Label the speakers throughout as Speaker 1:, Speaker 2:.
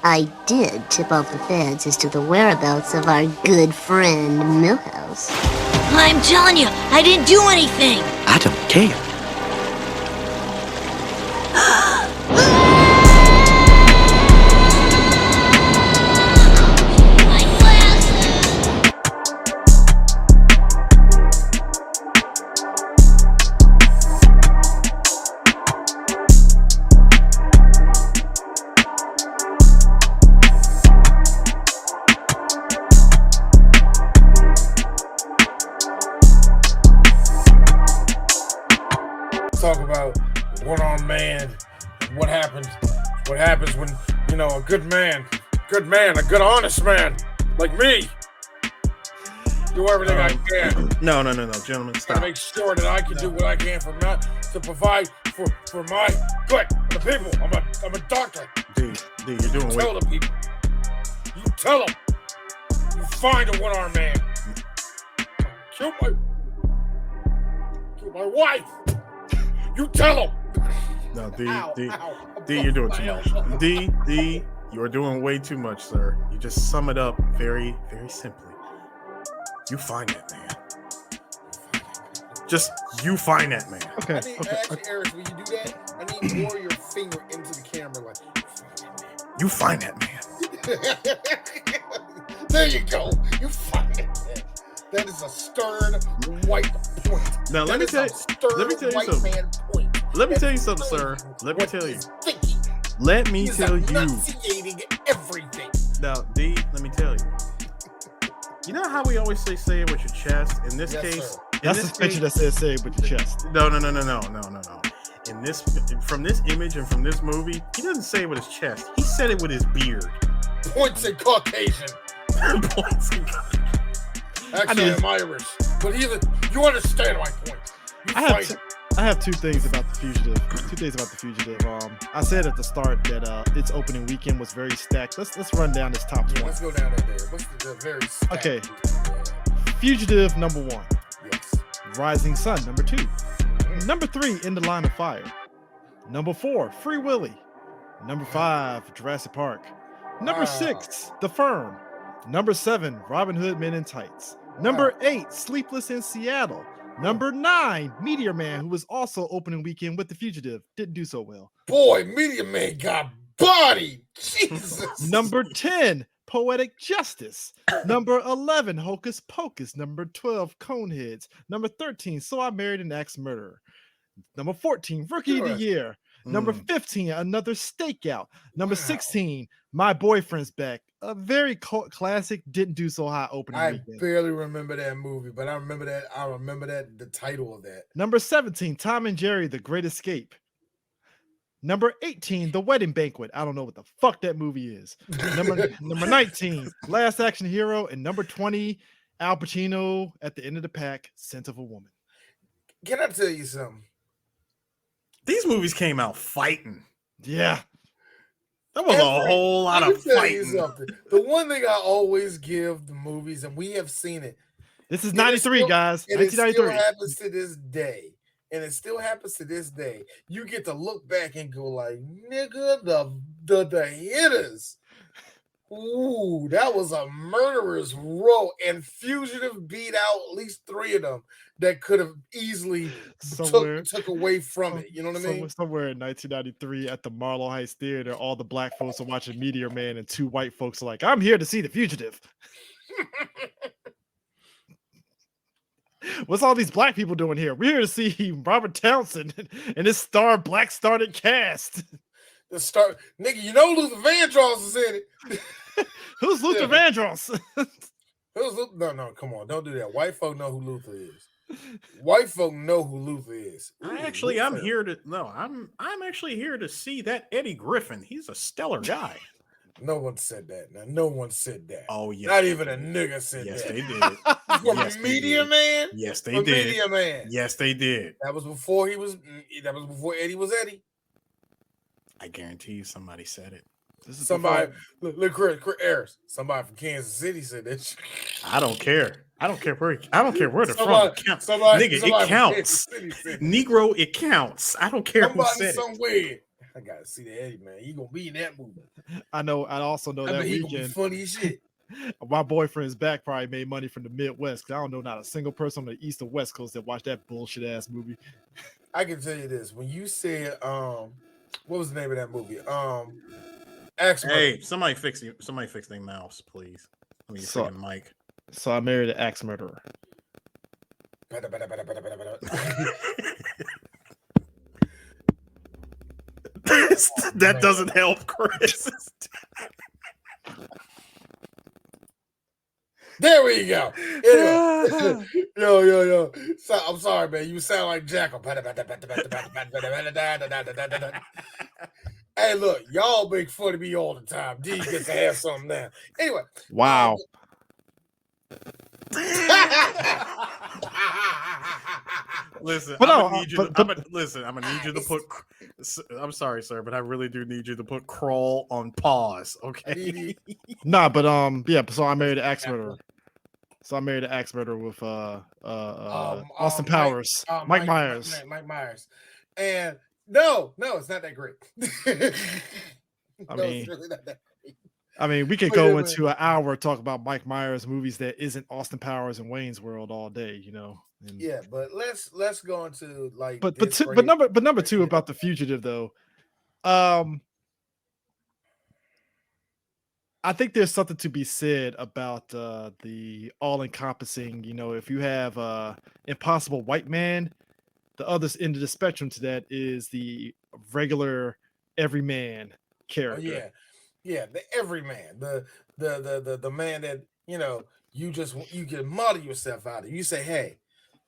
Speaker 1: I did tip off the feds as to the whereabouts of our good friend Milhouse.
Speaker 2: I'm telling you, I didn't do anything.
Speaker 3: I don't care.
Speaker 4: Talk about one-armed man. What happens when, a good man, a good honest man like me do everything I can.
Speaker 5: No, gentlemen, stop.
Speaker 4: To make sure that I can do what I can to provide for my good, the people. I'm a doctor.
Speaker 5: D, you're doing
Speaker 4: Tell the people. You tell them. You find a one-armed man. Kill my wife. You tell him.
Speaker 5: No, D, you're doing too much. D, you're doing way too much, sir. You just sum it up very, very simply. You find that man. Just you find that man.
Speaker 4: Okay. Actually, Eris, when you do that, I need more of your finger into the camera, like
Speaker 5: you find that man.
Speaker 4: There you go. You find that man. That is a stern white point.
Speaker 5: Now let me tell you something. Let me tell you something, sir. Let me tell you. Let me tell you.
Speaker 4: Enunciating everything.
Speaker 5: Now, D, let me tell you. You know how we always say it with your chest? In this case,
Speaker 4: sir.
Speaker 6: That's the picture that says say it with your chest.
Speaker 5: No. From this image and from this movie, he doesn't say it with his chest. He said it with his beard.
Speaker 4: Points and Caucasian.
Speaker 5: Points and Caucasian.
Speaker 4: Actually, I'm Irish, but you understand my point.
Speaker 6: I have two things about the Fugitive. I said at the start that its opening weekend was very stacked. Let's run down this top 20.
Speaker 4: Let's go down there. What's the very stacked?
Speaker 6: Okay. Fugitive number 1.
Speaker 4: Yes.
Speaker 6: Rising Sun number 2. Number 3, In the Line of Fire. Number 4, Free Willy. Number 5, Jurassic Park. Number 6, The Firm. Number 7, Robin Hood Men in Tights. Number 8, Sleepless in Seattle. Number 9, Meteor Man, who was also opening weekend with The Fugitive. Didn't do so well.
Speaker 4: Boy, Meteor Man got bodied. Jesus.
Speaker 6: Number 10, Poetic Justice. Number 11, Hocus Pocus. Number 12, Coneheads. Number 13, So I Married an Axe-Murderer. Number 14, Rookie of the Year. Number 15, Another Stakeout. Number 16, My Boyfriend's Back. A very cult classic, didn't do so high opening weekend.
Speaker 4: I barely remember that movie, but I remember that the title of that.
Speaker 6: Number 17, Tom and Jerry, The Great Escape. Number 18, The Wedding Banquet. I don't know what the fuck that movie is. Number 19, Last Action Hero. And number 20, Al Pacino at the end of the pack, Scent of a Woman.
Speaker 4: Can I tell you something?
Speaker 5: These movies came out fighting.
Speaker 6: Yeah.
Speaker 5: That was a whole lot of fighting.
Speaker 4: The one thing I always give the movies, and we have seen it.
Speaker 6: This is 93, guys. 1993.
Speaker 4: It still happens to this day. And it still happens to this day. You get to look back and go like, nigga, the hitters. Ooh, that was a murderer's row. And Fugitive beat out at least 3 of them that could have easily took away from it. You know what I mean?
Speaker 6: Somewhere in 1993 at the Marlow Heights Theater, all the black folks are watching Meteor Man and 2 white folks are like, I'm here to see The Fugitive. What's all these black people doing here? We're here to see Robert Townsend and his black-starred cast.
Speaker 4: The star, nigga, you know Luther Vandross is in it.
Speaker 6: Who's Luther Vandross?
Speaker 4: No, come on, don't do that. White folk know who Luther is. White folk know who Luther is.
Speaker 5: I'm actually here to see that Eddie Griffin. He's a stellar guy.
Speaker 4: No one said that. Now, no one said that.
Speaker 5: Oh, yeah.
Speaker 4: Not even a nigga said
Speaker 5: that. Yes, they did.
Speaker 4: From Meteor Man?
Speaker 5: Yes, they did.
Speaker 4: Meteor Man.
Speaker 5: Yes, they did.
Speaker 4: That was before Eddie was Eddie.
Speaker 5: I guarantee you somebody said it.
Speaker 6: This is
Speaker 4: somebody, look, Chris Harris. Somebody from Kansas City said that shit.
Speaker 5: I don't care. I don't care where they're from. It counts. Nigga, it counts. Negro, it counts. I don't care who said
Speaker 4: somewhere.
Speaker 5: it.
Speaker 4: I gotta see the Eddie, man. He gonna be in that movie.
Speaker 6: I know. I also know
Speaker 4: I
Speaker 6: that
Speaker 4: bet he gonna be
Speaker 6: weekend,
Speaker 4: funny as shit.
Speaker 6: my boyfriend's back probably made money from the Midwest. 'Cause I don't know not a single person on the East or West Coast that watched that bullshit ass movie.
Speaker 4: I can tell you this: when you said, what was the name of that movie? Axe Murder.
Speaker 5: Hey, somebody fix their mouse, please. I mean, your
Speaker 6: So-
Speaker 5: freaking mic.
Speaker 6: So I married an axe murderer.
Speaker 5: That doesn't help, Chris.
Speaker 4: There we go. Anyway, yo. So, I'm sorry, man. You sound like Jackal. Hey, look, y'all make fun of me all the time. D gets to have something now. Anyway.
Speaker 6: Wow.
Speaker 5: Listen,
Speaker 6: But
Speaker 5: I'm
Speaker 6: no,
Speaker 5: gonna need you.
Speaker 6: but-
Speaker 5: I'm gonna need you to put. I'm sorry, sir, but I really do need you to put crawl on pause. Okay.
Speaker 6: Nah, but yeah. So I married an axe murderer. So I married an axe murderer with Austin Powers, Mike Myers.
Speaker 4: Mike Myers, and no, it's not that great.
Speaker 6: I
Speaker 4: No,
Speaker 6: mean,
Speaker 4: it's really not that great.
Speaker 6: I mean, we could
Speaker 4: Wait,
Speaker 6: go
Speaker 4: wait,
Speaker 6: into an hour talk about Mike Myers movies that isn't Austin Powers and Wayne's World all day, you know. And,
Speaker 4: Yeah, but let's go into like.
Speaker 6: but
Speaker 4: this
Speaker 6: two,
Speaker 4: right
Speaker 6: but
Speaker 4: here.
Speaker 6: number two about The Fugitive though. I think there's something to be said about the all-encompassing. You know, if you have Impossible White Man, the other end of the spectrum to that is the regular everyman character.
Speaker 4: Yeah, the everyman, the man that you can model yourself out of. You say, hey,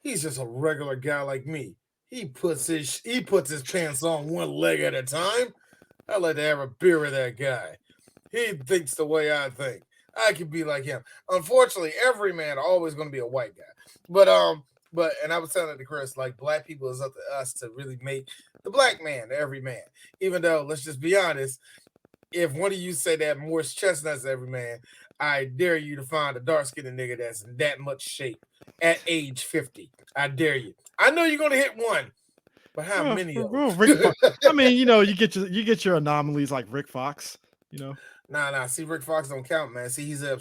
Speaker 4: he's just a regular guy like me. He puts his pants on one leg at a time. I like to have a beer with that guy. He thinks the way I think. I can be like him. Unfortunately, every man always going to be a white guy. But and I was telling it to Chris, like black people, is up to us to really make the black man the every man. Even though, let's just be honest, if one of you say that Morris Chestnut's every man, I dare you to find a dark-skinned nigga that's in that much shape at age 50. I dare you. I know you're gonna hit one, but how many of them?
Speaker 6: Rick I mean, you get your anomalies like Rick Fox, you know.
Speaker 4: Nah. See, Rick Fox don't count, man. See, he's an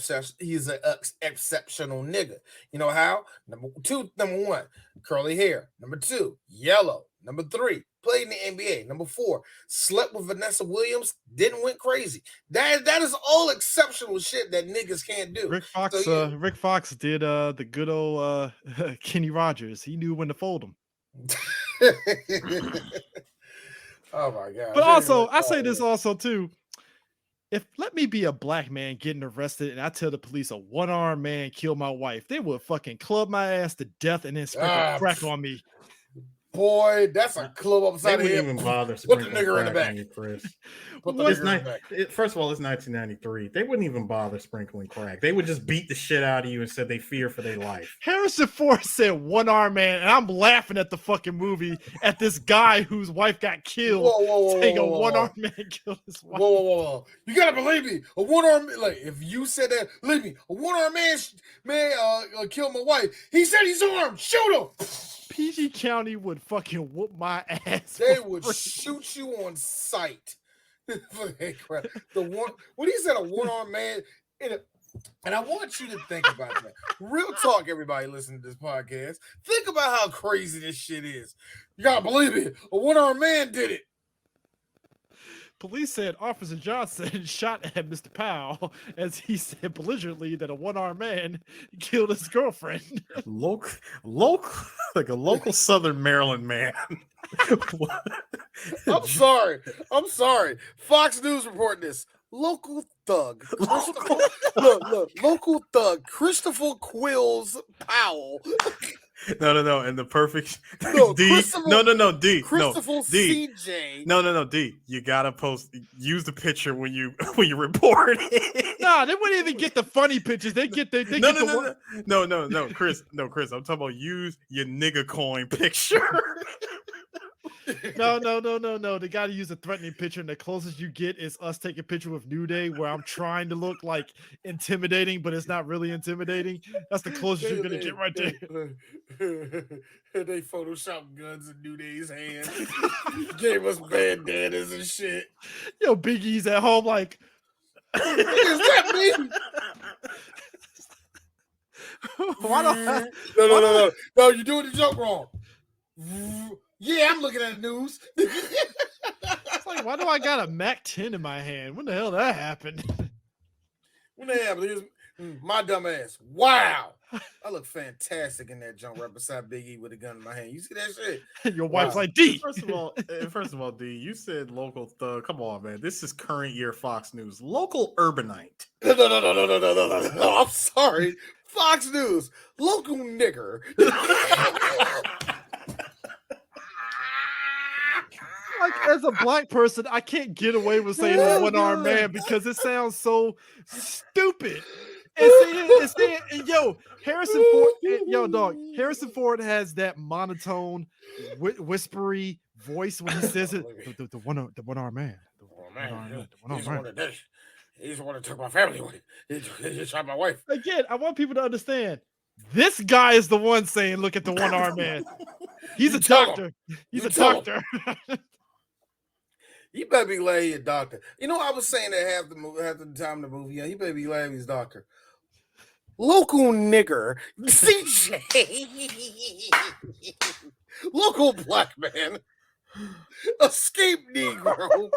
Speaker 4: exceptional nigga. You know how? Number one, curly hair. Number two, yellow. Number three, played in the NBA. Number four, slept with Vanessa Williams. Didn't went crazy. That is all exceptional shit that niggas can't do.
Speaker 6: Rick Fox, Rick Fox did the good old Kenny Rogers. He knew when to fold him.
Speaker 4: Oh my god!
Speaker 6: But also, I say this also too. If let me be a black man getting arrested and I tell the police a one-armed man killed my wife, they would fucking club my ass to death and then sprinkle crack on me.
Speaker 4: Boy, that's a club upside
Speaker 5: the head. They wouldn't even bother.
Speaker 4: Put the nigger in the back.
Speaker 5: Chris.
Speaker 4: Put the nigger in the back.
Speaker 5: First of all, it's 1993. They wouldn't even bother sprinkling crack. They would just beat the shit out of you and said they fear for their life.
Speaker 6: Harrison Ford said one-armed man, and I'm laughing at the fucking movie at this guy whose wife got killed. Saying a one-armed man killed his wife.
Speaker 4: Whoa. You gotta believe me. A one-armed, like, if you said that, believe me, a one-armed man killed my wife. He said he's armed. Shoot him.
Speaker 6: PG County would fucking whoop my ass.
Speaker 4: They would shoot you on sight. The one when he said a one-armed man, and I want you to think about that. Real talk, everybody listening to this podcast. Think about how crazy this shit is. You gotta believe it. A one-armed man did it.
Speaker 6: Police said Officer Johnson shot at Mr. Powell as he said belligerently that a one-armed man killed his girlfriend.
Speaker 5: Like a local Southern Maryland man.
Speaker 4: I'm sorry. Fox News reporting this. Local thug. Local thug. Christopher Quills Powell.
Speaker 5: No. And the perfect
Speaker 4: D.
Speaker 5: D.
Speaker 4: Christopher
Speaker 5: D.
Speaker 4: CJ.
Speaker 5: No, D. You gotta use the picture when you report it.
Speaker 6: Nah, they wouldn't even get the funny pictures. They get the
Speaker 5: No, Chris. I'm talking about use your nigga coin picture.
Speaker 6: No. They got to use a threatening picture, and the closest you get is us taking a picture with New Day, where I'm trying to look like intimidating, but it's not really intimidating. That's the closest you're gonna get right there.
Speaker 4: They photoshopped guns in New Day's hands, gave us bandanas and shit.
Speaker 6: Yo, Big E's at home like,
Speaker 4: Is that me?
Speaker 6: why don't
Speaker 4: No, you're doing the joke wrong. Yeah, I'm looking at the news.
Speaker 6: It's like, why do I got a Mac 10 in my hand? When the hell that happened?
Speaker 4: When that happened, here's my dumb ass. Wow, I look fantastic in that jump right beside Big E with a gun in my hand. You see that shit?
Speaker 6: Your wife's like, D.
Speaker 5: First of all, D, you said local thug. Come on, man. This is current year Fox News. Local urbanite.
Speaker 4: No. I'm sorry. Fox News, local nigger.
Speaker 6: Like, as a black person, I can't get away with saying the one-armed man because it sounds so stupid. And yo, Harrison Ford, Harrison Ford has that monotone, whispery voice when he says it. The one-armed man. The one-armed man.
Speaker 4: He's the one that took my family away. He shot my wife.
Speaker 6: Again, I want people to understand. This guy is the one saying, "Look at the one-armed man." He's a doctor. He's a doctor.
Speaker 4: You better be glad he's a doctor. You know, I was saying that half the time in the movie, he better be glad he's a doctor. Local nigger, CJ. Local black man. Escaped Negro.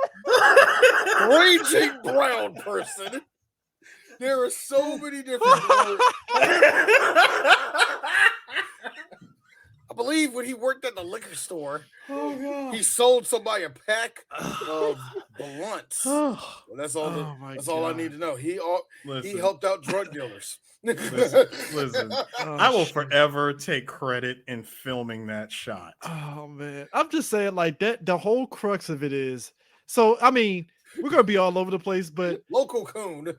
Speaker 4: Raging brown person. There are so many different words. I believe when he worked at the liquor store, he sold somebody a pack of blunts. Well, that's all. That's all I need to know. He helped out drug dealers.
Speaker 5: Listen. I will forever take credit in filming that shot.
Speaker 6: Oh man, I'm just saying like that. The whole crux of it is. So I mean, we're gonna be all over the place, but
Speaker 4: local coon.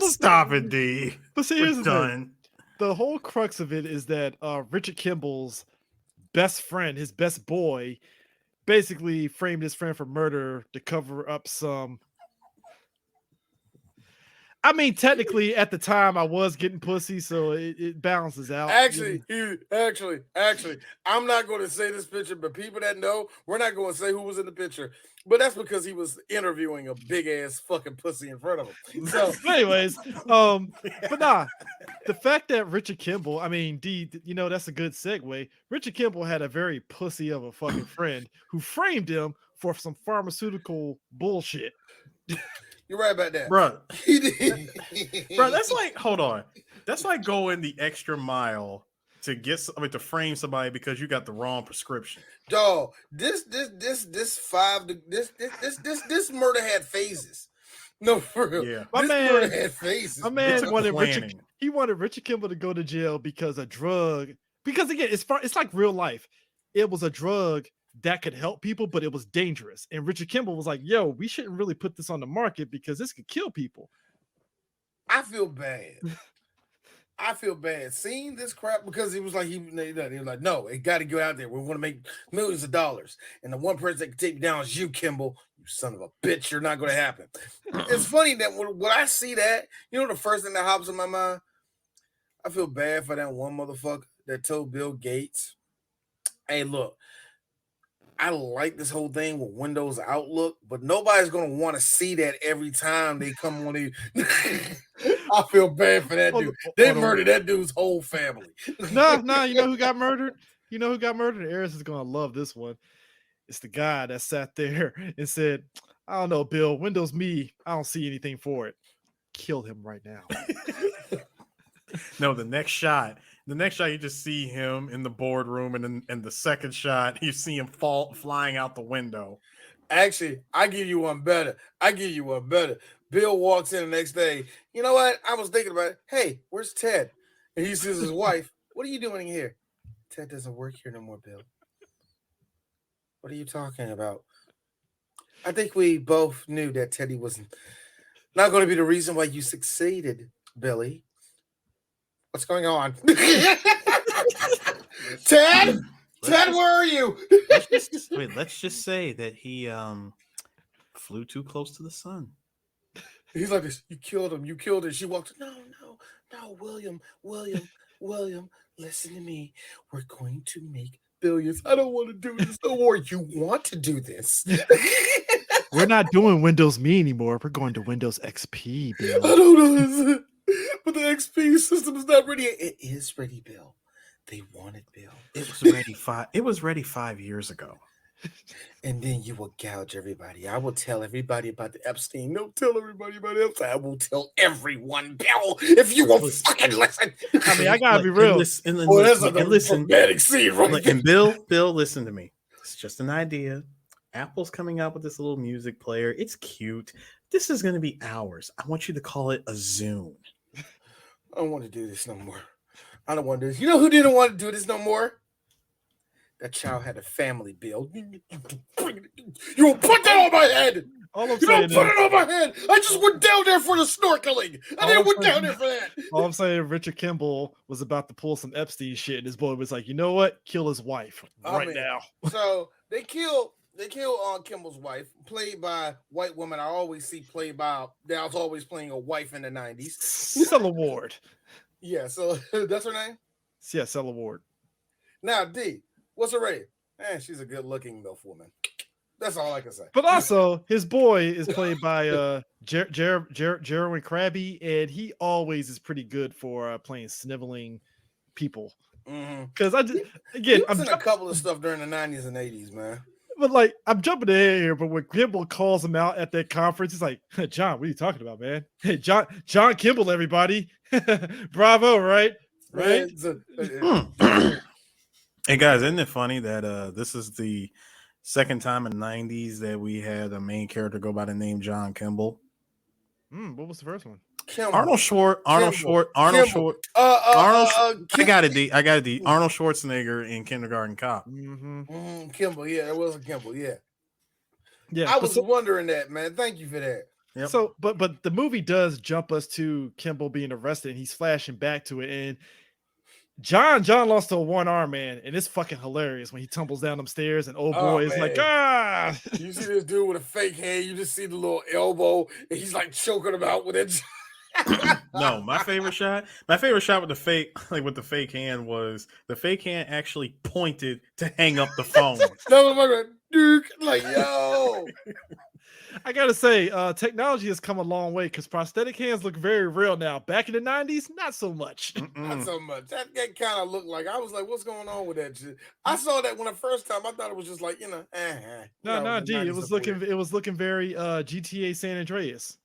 Speaker 5: Stop it, D.
Speaker 6: But see, here's the thing. The whole crux of it is that Richard Kimball's best friend, his best boy, basically framed his friend for murder to cover up some. I mean, technically, at the time, I was getting pussy, so it balances out.
Speaker 4: Actually, I'm not going to say this picture, but people that know, we're not going to say who was in the picture. But that's because he was interviewing a big ass fucking pussy in front of him. So,
Speaker 6: anyways, but nah, the fact that Richard Kimball, I mean, D, you know, that's a good segue. Richard Kimball had a very pussy of a fucking friend who framed him for some pharmaceutical bullshit.
Speaker 4: You're right about that,
Speaker 5: bro. Bro, that's like, hold on, that's like going the extra mile to to frame somebody because you got the wrong prescription.
Speaker 4: Dog, this murder had phases. No, for real.
Speaker 5: Yeah,
Speaker 4: murder had phases.
Speaker 6: My man wanted Richard Kimball to go to jail because a drug. Because again, it's like real life. It was a drug that could help people, but it was dangerous. And Richard Kimball was like, yo, we shouldn't really put this on the market because this could kill people.
Speaker 4: I feel bad. Seeing this crap because he was like, he was like, no, it got to go out there. We want to make millions of dollars. And the one person that can take me down is you, Kimball. You son of a bitch. You're not going to happen. It's funny that when I see that, you know, the first thing that hops in my mind, I feel bad for that one motherfucker that told Bill Gates, hey, look, I like this whole thing with Windows Outlook, but nobody's going to want to see that every time they come on. I feel bad for that dude. They murdered that dude's whole family.
Speaker 6: No, you know who got murdered? Aris is going to love this one. It's the guy that sat there and said, I don't know, Bill, Windows me, I don't see anything for it. Kill him right now.
Speaker 5: No, the next shot, you just see him in the boardroom, and then the second shot, you see him flying out the window.
Speaker 4: Actually, I give you one better. Bill walks in the next day. You know what? I was thinking about it. Hey, where's Ted? And he sees his wife. What are you doing here? Ted doesn't work here no more, Bill. What are you talking about? I think we both knew that Teddy was not going to be the reason why you succeeded, Billy. What's going on? Ted, Ted, where are you?
Speaker 5: let's just say that he flew too close to the sun.
Speaker 4: He's like this. You killed him. You killed her. She walked. No, William. Listen to me. We're going to make billions. I don't want to do this no more. You want to do this?
Speaker 6: We're not doing Windows Me anymore. We're going to Windows XP, Bill.
Speaker 4: I don't know, but the XP system is not ready. It is ready, Bill. They wanted Bill.
Speaker 5: It was ready 5 years ago.
Speaker 4: And then you will gouge everybody. I will tell everybody about the Epstein. Don't tell everybody about Epstein. I will tell everyone, Bill, if you will fucking listen.
Speaker 6: I mean, I gotta be real.
Speaker 4: That's a dramatic scene, right?
Speaker 5: And Bill, listen to me. It's just an idea. Apple's coming out with this little music player. It's cute. This is going to be ours. I want you to call it a Zune.
Speaker 4: I don't want to do this no more. I don't want to do this. You know who didn't want to do this no more? That child had a family, Bill. You don't put that on my head. You don't put it on my head. I just went down there for the snorkeling. I didn't went down there for that.
Speaker 6: All I'm saying, Richard Kimball was about to pull some Epstein shit, and his boy was like, you know what? Kill his wife now. So
Speaker 4: they kill Kimball's wife, played by white woman. I always see played by. I was always playing a wife in the 90s.
Speaker 6: Stella Ward.
Speaker 4: Yeah, so that's her name?
Speaker 6: Yeah, Stella Ward.
Speaker 4: Now, D, what's her rating? She's a good-looking MILF woman. That's all I can say.
Speaker 6: But also, his boy is played by Jerwin Krabby, and he always is pretty good for playing sniveling people. Because I'm
Speaker 4: in a couple of stuff during the 90s and 80s, man.
Speaker 6: But like, I'm jumping ahead here, but when Kimball calls him out at that conference, he's like, hey, John, what are you talking about, man? Hey, John Kimball, everybody. Bravo, right? Right?
Speaker 5: Hey, guys, isn't it funny that this is the second time in the 90s that we had a main character go by the name John Kimball?
Speaker 6: What was the first one?
Speaker 5: Arnold Schwartz. I got it, D. Arnold Schwarzenegger in Kindergarten Cop.
Speaker 4: Kimball, yeah, it was a Kimball, yeah.
Speaker 6: Yeah,
Speaker 4: I was wondering that, man. Thank you for that.
Speaker 6: Yep. So, but the movie does jump us to Kimball being arrested, and he's flashing back to it, and John lost to a one-arm man, and it's fucking hilarious when he tumbles down them stairs, and old boy is like, ah!
Speaker 4: You see this dude with a fake hand, you just see the little elbow, and he's like choking him out with it.
Speaker 5: No, my favorite shot with the fake hand was the fake hand actually pointed to hang up the phone.
Speaker 4: That was my dude, like, yo.
Speaker 6: I gotta say, technology has come a long way because prosthetic hands look very real now. Back in the 90s, not so much.
Speaker 4: Not so much. That kind of looked like, I was like, what's going on with that shit? I saw that when the first time, I thought it was just like,
Speaker 6: No, D, it was looking very GTA San Andreas.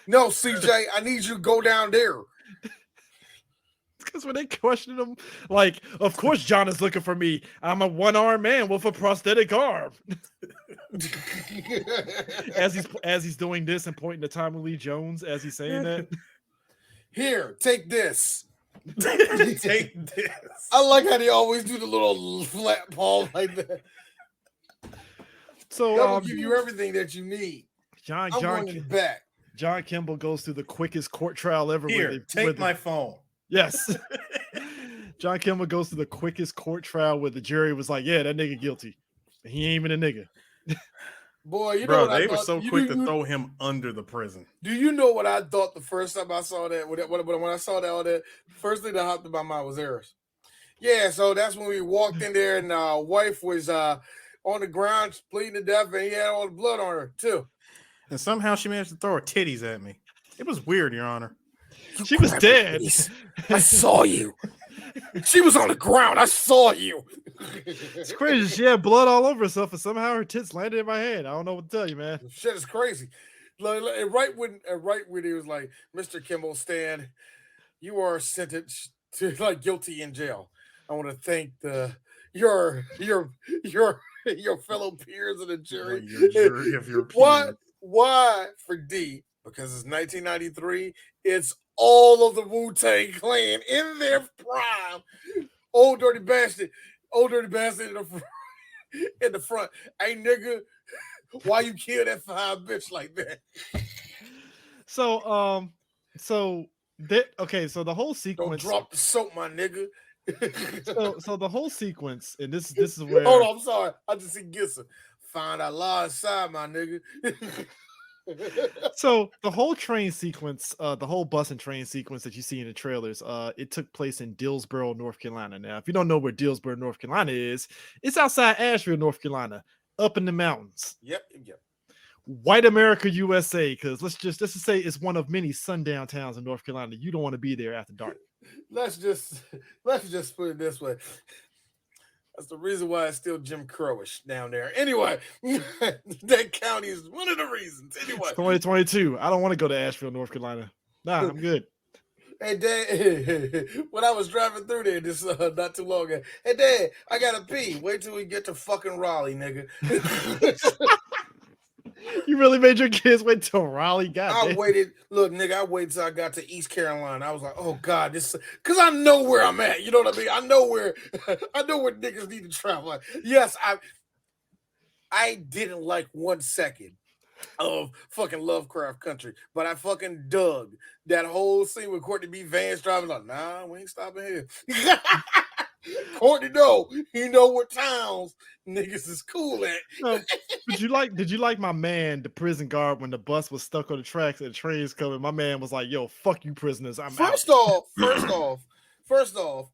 Speaker 4: No, CJ, I need you to go down there.
Speaker 6: Because when they questioned him, like, of course John is looking for me. I'm a one-armed man with a prosthetic arm. as he's doing this and pointing to Tommy Lee Jones as he's saying that.
Speaker 4: Here, take this. Take this. I like how they always do the little flat palm like that.
Speaker 6: So
Speaker 4: that will give you everything that you need.
Speaker 6: John
Speaker 4: back.
Speaker 6: John Kimball goes through the quickest court trial ever.
Speaker 5: Here, take my phone.
Speaker 6: Yes. John Kimball goes through the quickest court trial where the jury was like, yeah, that nigga guilty. He ain't even a nigga.
Speaker 4: Boy, you know
Speaker 5: they were so quick to throw him under the prison.
Speaker 4: Do you know what I thought the first time I saw that? When I saw that, all that, first thing that hopped in my mind was Eris. Yeah, so that's when we walked in there and wife was on the ground bleeding to death and he had all the blood on her too.
Speaker 5: And somehow she managed to throw her titties at me. It was weird, Your Honor.
Speaker 6: She was dead.
Speaker 4: I saw you. She was on the ground. I saw you.
Speaker 6: It's crazy. She had blood all over herself, and somehow her tits landed in my hand. I don't know what to tell you, man.
Speaker 4: Shit is crazy. Like, right when he was like, Mr. Kimball, Stan, you are sentenced to like guilty in jail. I want to thank your fellow peers in the jury.
Speaker 5: Your jury of your peers.
Speaker 4: Why for D? Because it's 1993. It's all of the Wu-Tang Clan in their prime. Old dirty bastard in the front. Hey nigga, why you kill that fine bitch like that?
Speaker 6: So Okay, so the whole
Speaker 4: Don't
Speaker 6: sequence.
Speaker 4: drop the soap, my nigga.
Speaker 6: So the whole sequence, and this is where.
Speaker 4: Hold on, I'm sorry. I just see Gissa. Find a lot inside, my nigga.
Speaker 6: So the whole train sequence, the whole bus and train sequence that you see in the trailers, it took place in Dillsboro, North Carolina. Now, if you don't know where Dillsboro, North Carolina is, it's outside Asheville, North Carolina, up in the mountains.
Speaker 4: Yep.
Speaker 6: White America, USA, because let's just say it's one of many sundown towns in North Carolina. You don't want to be there after dark.
Speaker 4: Let's just put it this way. That's the reason why it's still Jim Crowish down there. Anyway, that county is one of the reasons. Anyway,
Speaker 6: it's 2022. I don't want to go to Asheville, North Carolina. Nah, I'm good.
Speaker 4: Hey, Dad, when I was driving through there this not too long ago, hey, Dad, I gotta pee. Wait till we get to fucking Raleigh, nigga.
Speaker 6: You really made your kids wait till Raleigh? God,
Speaker 4: I waited. Look, nigga, I waited till I got to East Carolina. I was like, oh God, this, because I know where I'm at. You know what I mean? I know where niggas need to travel. Like, yes, I didn't like 1 second of fucking Lovecraft Country, but I fucking dug that whole scene with Courtney B. Vance driving. Like, nah, we ain't stopping here. Courtney, no, you know what towns niggas is cool at.
Speaker 6: Did you like my man, the prison guard, when the bus was stuck on the tracks and the train's coming? My man was like, yo, fuck you prisoners. I'm
Speaker 4: First
Speaker 6: out.
Speaker 4: First off,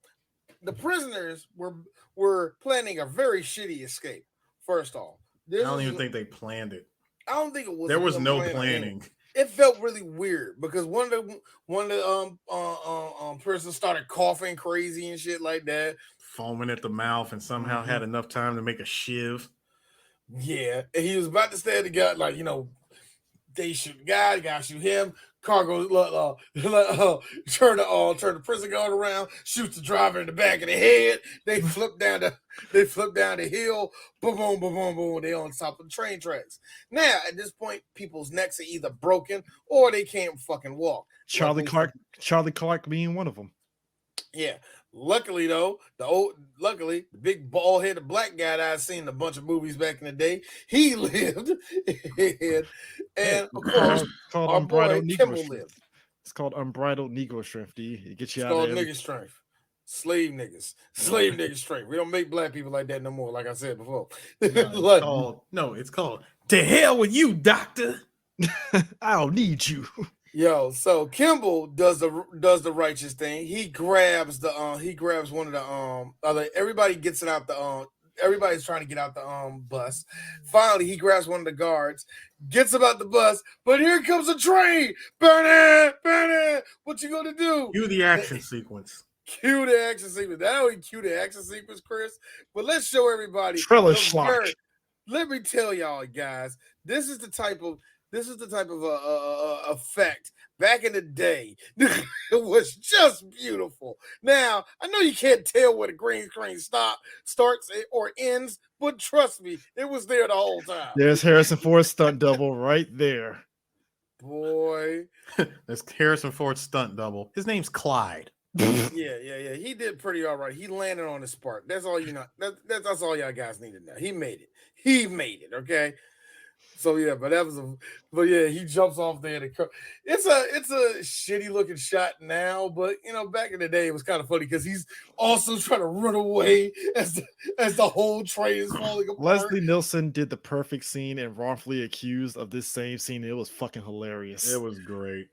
Speaker 4: the prisoners were planning a very shitty escape. First off,
Speaker 5: I don't even think they planned it.
Speaker 4: I don't think it was.
Speaker 5: There was no planning.
Speaker 4: It felt really weird because one of the prisoners started coughing crazy and shit like that,
Speaker 5: foaming at the mouth, and somehow had enough time to make a shiv.
Speaker 4: Yeah, and he was about to stab the guy, like, you know, they shoot the guy, the guy shoot him. Car goes, turn the prison guard around, shoots the driver in the back of the head. They flip down the hill. Boom, boom, boom, boom, boom. They on top of the train tracks. Now, at this point, people's necks are either broken or they can't fucking walk.
Speaker 6: Charlie Clark being one of them.
Speaker 4: Yeah. Luckily, though, the big bald-headed black guy that I've seen in a bunch of movies back in the day, he lived, and of course, our boy Kimball lived.
Speaker 6: It's called unbridled Negro strength. D. It gets you out
Speaker 4: of
Speaker 6: there.
Speaker 4: Nigga strength, slave nigga strength. We don't make black people like that no more. Like I said before,
Speaker 5: it's called to hell with you, doctor.
Speaker 6: I don't need you.
Speaker 4: Yo, so Kimball does the righteous thing. He grabs one of the everybody gets it out the everybody's trying to get out the bus. Finally, he grabs one of the guards, gets about the bus, but here comes a train. Burn it. What you gonna do?
Speaker 5: Cue the action sequence.
Speaker 4: Cue the action sequence. That don't even cue the action sequence, Chris. But let's show everybody.
Speaker 6: Trailer schlock.
Speaker 4: Let me tell y'all, guys, this is the type of effect back in the day. It was just beautiful. Now, I know you can't tell where the green screen starts or ends, but trust me, it was there the whole time.
Speaker 6: There's Harrison Ford's stunt double right there.
Speaker 4: Boy.
Speaker 5: That's Harrison Ford's stunt double. His name's Clyde.
Speaker 4: Yeah. He did pretty all right. He landed on his part. That's all you know. That's all y'all guys need to know. He made it, okay? So yeah, he jumps off there. It's a shitty looking shot now, but you know, back in the day, it was kind of funny because he's also trying to run away as the whole train is falling apart.
Speaker 6: Leslie Nielsen did the perfect scene and Wrongfully Accused of this same scene. It was fucking hilarious.
Speaker 5: It was great.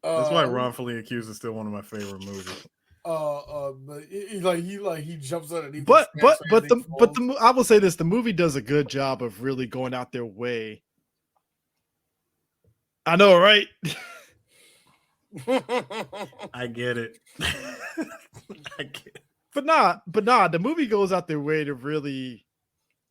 Speaker 5: That's why Wrongfully Accused is still one of my favorite movies.
Speaker 4: But he jumps underneath.
Speaker 6: But I will say this: the movie does a good job of really going out their way. I know, right?
Speaker 5: I get it.
Speaker 6: But nah, the movie goes out their way to really,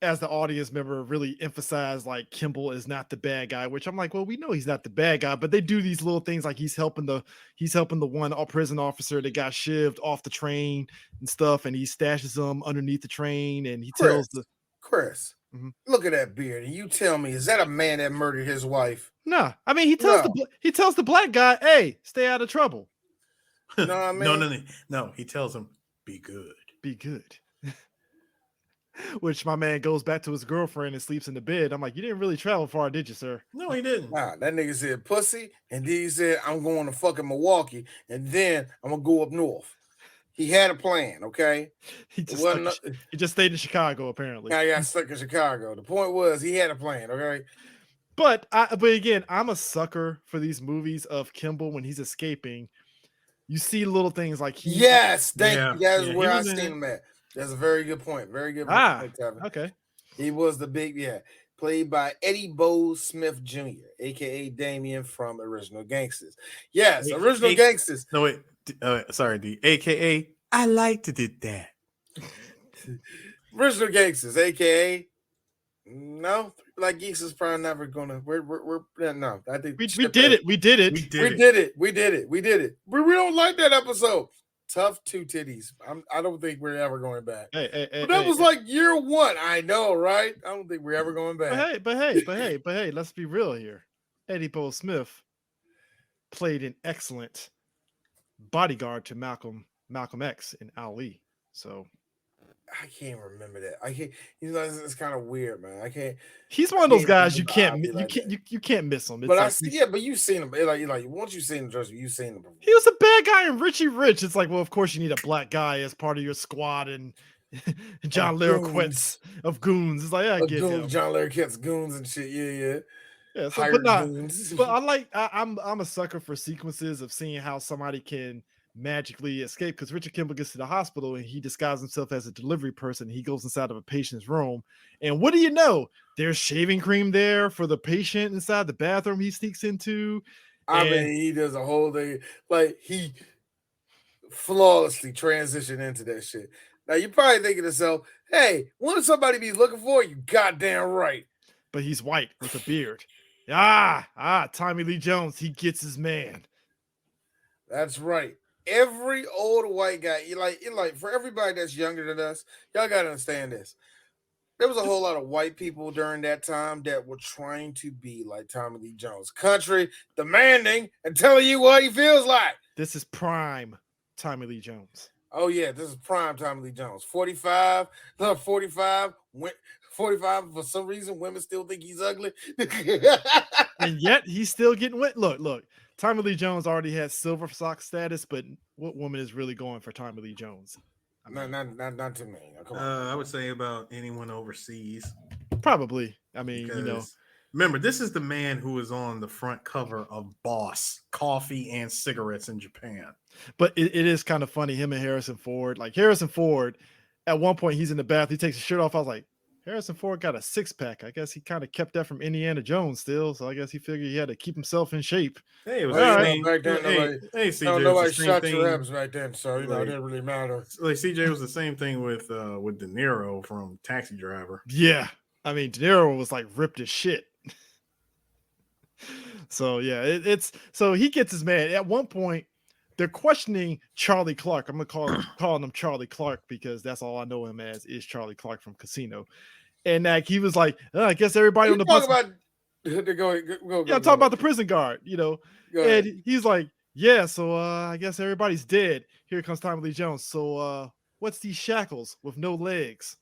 Speaker 6: as the audience member, really emphasize like Kimball is not the bad guy, which I'm like, well, we know he's not the bad guy, but they do these little things like he's helping the one prison officer that got shivved off the train and stuff, and he stashes them underneath the train, and he tells
Speaker 4: Chris, look at that beard, and you tell me, is that a man that murdered his wife?
Speaker 6: No, I mean he tells the black guy, hey, stay out of trouble.
Speaker 4: No, I mean,
Speaker 5: no. He tells him, be good.
Speaker 6: Be good. Which my man goes back to his girlfriend and sleeps in the bed. I'm like, you didn't really travel far, did you, sir?
Speaker 5: No, he didn't.
Speaker 4: Nah, that nigga said pussy, and then he said, I'm going to fucking Milwaukee, and then I'm gonna go up north. He had a plan, okay?
Speaker 6: He just stayed in Chicago, apparently.
Speaker 4: I got stuck in Chicago. The point was he had a plan, okay?
Speaker 6: But again, I'm a sucker for these movies of Kimball when he's escaping. You see little things like
Speaker 4: thank you. That's
Speaker 5: he
Speaker 4: where I
Speaker 5: was
Speaker 4: seen
Speaker 5: in-
Speaker 4: him at. That's a very good point. Very good point, Kevin.
Speaker 6: okay.
Speaker 4: He was the big, played by Eddie Bo Smith Jr., aka Damien from Original Gangsters. Yes, Original Gangsters.
Speaker 5: No, wait. Sorry, D. AKA, I like to do that.
Speaker 4: Original Gangsters, aka no, like Geeks is probably never gonna. We're no. I think
Speaker 6: we did it. We did it.
Speaker 4: We did it. We don't like that episode. Tough two titties. I don't think we're ever going back.
Speaker 6: Hey,
Speaker 4: that was like year one. I know, right? I don't think we're ever going back.
Speaker 6: But hey, let's be real here. Eddie Bo Smith played an excellent bodyguard to Malcolm X in Ali. So
Speaker 4: I can't remember that. I can't. It's kind of weird, man. I can't.
Speaker 6: He's one of those guys you can't miss him. It's
Speaker 4: but
Speaker 6: like,
Speaker 4: but you've seen him. Like once you've seen him, trust me, you've seen him before.
Speaker 6: He was a bad guy in Richie Rich. It's like, well, of course you need a black guy as part of your squad, and John Larroquette's of Goons. It's like, I get him.
Speaker 4: John Larroquette's Goons and shit. Yeah.
Speaker 6: So, but I'm a sucker for sequences of seeing how somebody can magically escape, because Richard Kimball gets to the hospital and he disguises himself as a delivery person. He goes inside of a patient's room, and what do you know? There's shaving cream there for the patient inside the bathroom he sneaks into.
Speaker 4: I mean, he does a whole thing. Like, he flawlessly transitioned into that shit. Now, you're probably thinking to yourself, hey, wouldn't somebody be looking for you? Goddamn right.
Speaker 6: But he's white with a beard. Tommy Lee Jones, he gets his man.
Speaker 4: That's right. Every old white guy, you like for everybody that's younger than us, y'all gotta understand this. There was a whole lot of white people during that time that were trying to be like Tommy Lee Jones. Country, demanding, and telling you what he feels like.
Speaker 6: This is prime Tommy Lee Jones.
Speaker 4: Oh, yeah, this is prime Tommy Lee Jones. 45, for some reason, women still think he's ugly.
Speaker 6: And yet, he's still getting wet. Look. Tommy Lee Jones already has silver sock status, but what woman is really going for Tommy Lee Jones?
Speaker 4: I mean, not too many. Come on.
Speaker 5: I would say about anyone overseas.
Speaker 6: Probably. I mean,
Speaker 5: remember, this is the man who is on the front cover of Boss Coffee and Cigarettes in Japan.
Speaker 6: But it is kind of funny, him and Harrison Ford. Like, Harrison Ford, at one point, he's in the bath, he takes his shirt off. I was like, Harrison Ford got a six-pack. I guess he kind of kept that from Indiana Jones still, so I guess he figured he had to keep himself in shape.
Speaker 5: Hey, it was
Speaker 4: back then.
Speaker 5: CJ,
Speaker 4: nobody shot your abs back then, so it didn't really matter.
Speaker 5: Like, CJ was the same thing with De Niro from Taxi Driver.
Speaker 6: Yeah, I mean, De Niro was like ripped as shit. So yeah, so he gets his man. At one point, they're questioning Charlie Clark. I'm gonna calling him Charlie Clark because that's all I know him as is Charlie Clark from Casino. And he was like, I guess everybody on the bus.
Speaker 4: Go,
Speaker 6: I'm talking about the prison guard, And he's like, yeah, so I guess everybody's dead. Here comes Tommy Lee Jones. So what's these shackles with no legs?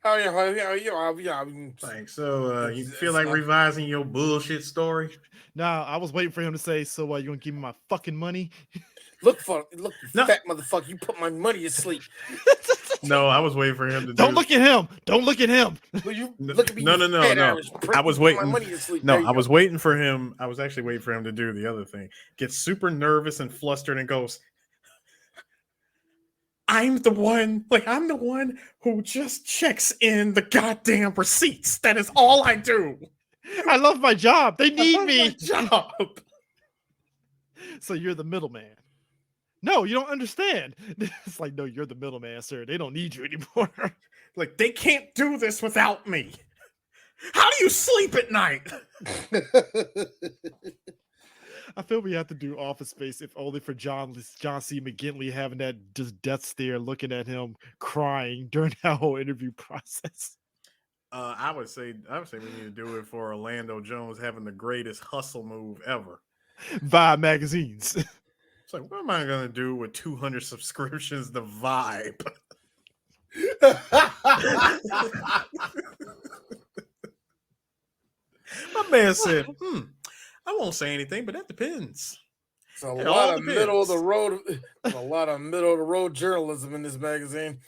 Speaker 5: Thanks. So you feel like revising your bullshit story?
Speaker 6: Nah, I was waiting for him to say, so you gonna give me my fucking money?
Speaker 4: Fat motherfucker, you put my money to sleep.
Speaker 5: No, I was waiting for him to
Speaker 6: Don't look at him. Don't look at him.
Speaker 4: Well, you look at me.
Speaker 5: No. I was waiting.
Speaker 4: My money to sleep.
Speaker 5: No, I was waiting for him. I was actually waiting for him to do the other thing. Get super nervous and flustered and goes, I'm the one who just checks in the goddamn receipts. That is all I do.
Speaker 6: I love my job. They need me.
Speaker 5: Job.
Speaker 6: So you're the middleman. No, you don't understand. It's like, no, you're the middleman, sir. They don't need you anymore.
Speaker 5: Like, they can't do this without me. How do you sleep at night?
Speaker 6: I feel we have to do Office Space if only for John C. McGinley having that just death stare, looking at him crying during that whole interview process.
Speaker 5: I would say we need to do it for Orlando Jones having the greatest hustle move ever.
Speaker 6: Vibe magazines.
Speaker 5: It's like, what am I gonna do with 200 subscriptions to Vibe? My man said, I won't say anything, but that depends.
Speaker 4: It's a
Speaker 5: It
Speaker 4: lot
Speaker 5: all
Speaker 4: of middle of the
Speaker 5: depends.
Speaker 4: road. There's a lot of middle of the road journalism in this magazine.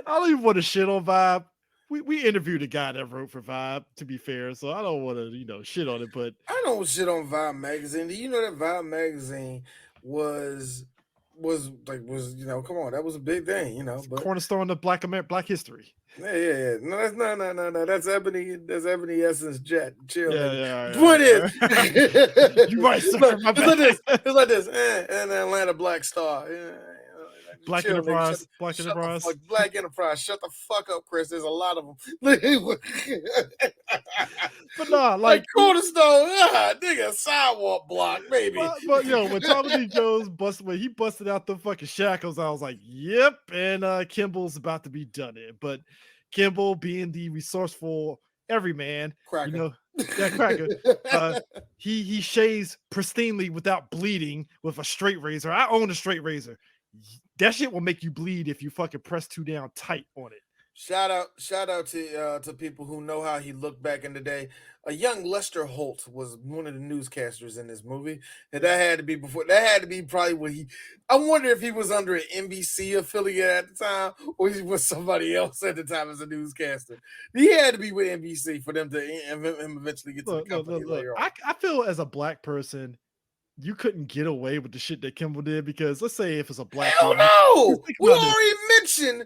Speaker 6: I don't even want to shit on Vibe. We interviewed a guy that wrote for Vibe, to be fair, so I don't want to, shit on it, but
Speaker 4: I don't shit on Vibe magazine. Do you know that Vibe magazine was come on, that was a big thing,
Speaker 6: it's
Speaker 4: but
Speaker 6: cornerstone of Black history.
Speaker 4: yeah. No, that's no. That's Ebony Essence Jet. Chill,
Speaker 6: Yeah,
Speaker 4: nigga.
Speaker 6: yeah.
Speaker 4: Point is,
Speaker 6: You right, sir.
Speaker 4: look,
Speaker 6: My
Speaker 4: it's like this.
Speaker 6: bad.
Speaker 4: It's like this. And the Atlanta Black Star.
Speaker 6: Black
Speaker 4: Chill, nigga.
Speaker 6: Enterprise. Black
Speaker 4: Shut the
Speaker 6: Enterprise.
Speaker 4: fuck. Black Enterprise. Shut the fuck up, Chris. There's a lot of them.
Speaker 6: But nah,
Speaker 4: like
Speaker 6: like
Speaker 4: Cornerstone, nigga, sidewalk block, baby.
Speaker 6: but when Tommy Lee Jones busted out the fucking shackles, I was like, yep, and Kimball's about to be done in. But Kimball, being the resourceful everyman,
Speaker 4: Cracker.
Speaker 6: Cracker, he shaves pristinely without bleeding with a straight razor. I own a straight razor. That shit will make you bleed if you fucking press too down tight on it.
Speaker 4: Shout out to people who know how he looked back in the day. A young Lester Holt was one of the newscasters in this movie, and that had to be probably what he. I wonder if he was under an NBC affiliate at the time, or he was somebody else at the time as a newscaster. He had to be with NBC for them to him eventually get to the company later on.
Speaker 6: I feel as a black person, you couldn't get away with the shit that Kimball did, because let's say if it's a black
Speaker 4: Hell
Speaker 6: dude,
Speaker 4: no, we already mentioned.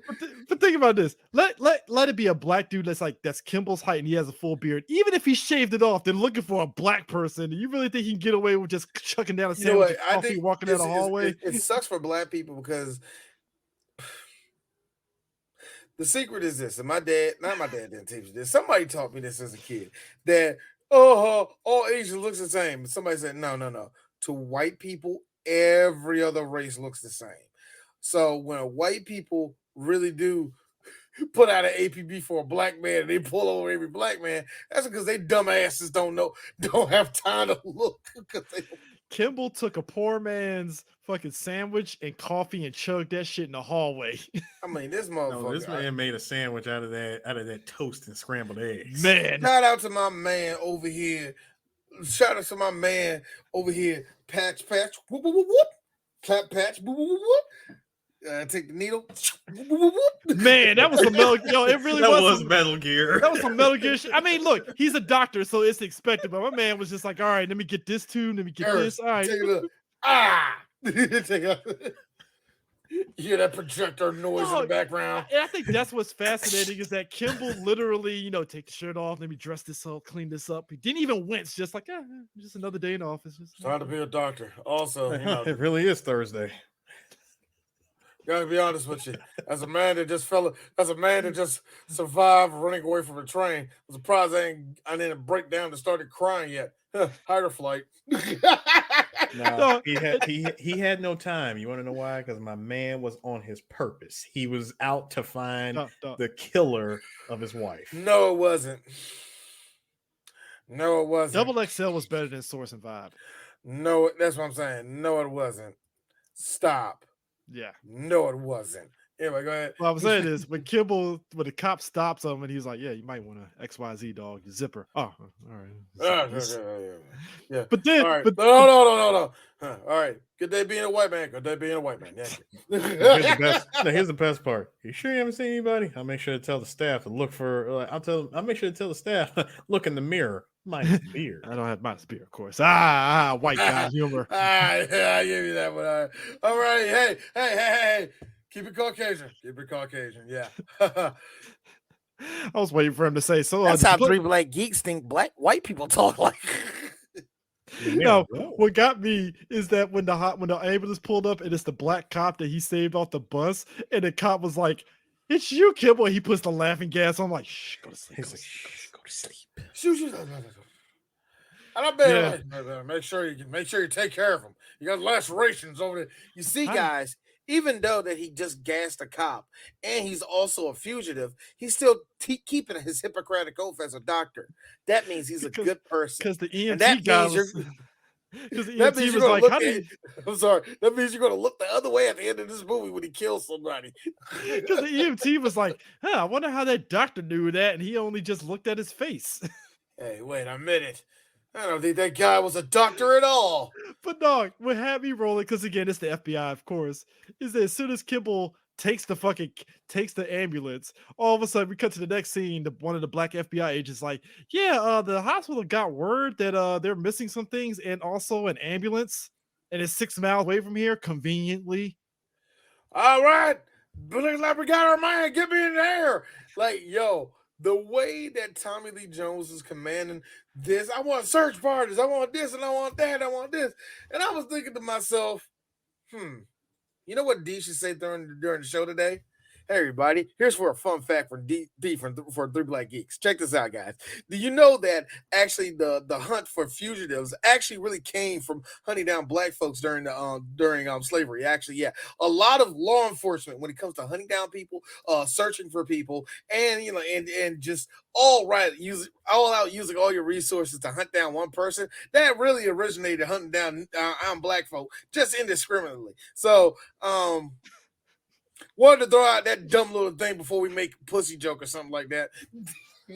Speaker 6: But think about this. Let it be a black dude that's Kimball's height and he has a full beard. Even if he shaved it off, they're looking for a black person. You really think he can get away with just chucking down a sandwich, I think walking down the hallway?
Speaker 4: It sucks for black people because the secret is this, and my dad didn't teach me this. Somebody taught me this as a kid, that all Asians looks the same. Somebody said, no. To white people, every other race looks the same. So when white people really do put out an APB for a black man and they pull over every black man, that's because they dumbasses don't have time to look.
Speaker 6: Kimball took a poor man's fucking sandwich and coffee and chugged that shit in the hallway.
Speaker 4: I mean, this motherfucker.
Speaker 5: No, this man made a sandwich out of that toast and scrambled eggs.
Speaker 6: Man,
Speaker 4: shout out to my man over here. Shout out to my man over here. Patch, whoop, whoop, whoop, whoop. Clap, patch, whoop, whoop, whoop. Take the needle. Whoop, whoop, whoop.
Speaker 6: Man, that was some Metal Gear. Yo, it really
Speaker 5: was Metal Gear.
Speaker 6: That was some Metal Gear shit. I mean, look, he's a doctor, so it's expected. But my man was just like, all right, let me get this too. Let me get this. All right.
Speaker 4: Take a look. Take a You hear that projector noise in the background.
Speaker 6: And I think that's what's fascinating is that Kimball literally, take the shirt off, let me dress this up, clean this up. He didn't even wince, just like, just another day in office.
Speaker 4: It's time to be a doctor. Also,
Speaker 5: it really is Thursday.
Speaker 4: Gotta be honest with you. As a man that just survived running away from a train, I'm surprised I didn't break down and started crying yet. Higher flight.
Speaker 5: No, he had no time. You want to know why? Because my man was on his purpose. He was out to find the killer of his wife.
Speaker 4: No, it wasn't.
Speaker 6: Double XL was better than Source and Vibe.
Speaker 4: No, that's what I'm saying. No, it wasn't. Stop.
Speaker 6: Yeah.
Speaker 4: No, it wasn't. Anyway, go ahead.
Speaker 6: What I'm saying is when the cop stops him and he was like, yeah, you might want to XYZ dog, your zipper. Oh, all right.
Speaker 4: Yeah.
Speaker 6: But then,
Speaker 4: all right. No. All right. Good day being a white man. Good day being a white man. Yeah.
Speaker 5: Here's the best part. You sure you haven't seen anybody? I'll make sure to tell the staff to look for. I'll make sure to tell the staff look in the mirror. Minus beard.
Speaker 6: I don't have minus beard, of course. White guy humor.
Speaker 4: I give you that one. All right. Hey. Keep it Caucasian. Yeah.
Speaker 6: I was waiting for him to say so.
Speaker 4: That's how three black geeks think white people talk like.
Speaker 6: No, what got me is that when the ambulance pulled up and it's the black cop that he saved off the bus, and the cop was like, "It's you, Kimball." He puts the laughing gas on, like, "Shh, go to sleep." He's like, "Go to sleep."
Speaker 4: And I bet make sure you take care of him. You got lacerations over there. You see, guys, even though that he just gassed a cop and he's also a fugitive, he's still keeping his Hippocratic oath as a doctor. That means he's a good person.
Speaker 6: Because the EMT guy Because the
Speaker 4: That means
Speaker 6: EMT
Speaker 4: you're
Speaker 6: was
Speaker 4: gonna
Speaker 6: like,
Speaker 4: look
Speaker 6: how
Speaker 4: at.
Speaker 6: do you?
Speaker 4: I'm sorry. That means you're gonna look the other way at the end of this movie when he kills somebody.
Speaker 6: Because the EMT was like, I wonder how that doctor knew that, and he only just looked at his face.
Speaker 4: Hey, wait a minute. I don't think that guy was a doctor at all.
Speaker 6: But dog, what had me rolling, because again, it's the FBI, of course, is that as soon as Kimball takes the ambulance, all of a sudden we cut to the next scene. One of the black FBI agents like, yeah, the hospital got word that they're missing some things and also an ambulance, and it's 6 miles away from here, conveniently.
Speaker 4: All right, Billy like we got our man. Get me in there. Like, yo, the way that Tommy Lee Jones is commanding this, I want search parties. I want this and I want that. I want this. And I was thinking to myself, you know what D should say during the show today? Hey, everybody, here's for a fun fact for D for Three Black Geeks. Check this out, guys. Do you know that actually the hunt for fugitives actually really came from hunting down black folks during slavery? Actually, yeah, a lot of law enforcement when it comes to hunting down people, searching for people, and and just all out using all your resources to hunt down one person. That really originated hunting down black folk just indiscriminately. So wanted to throw out that dumb little thing before we make a pussy joke or something like that.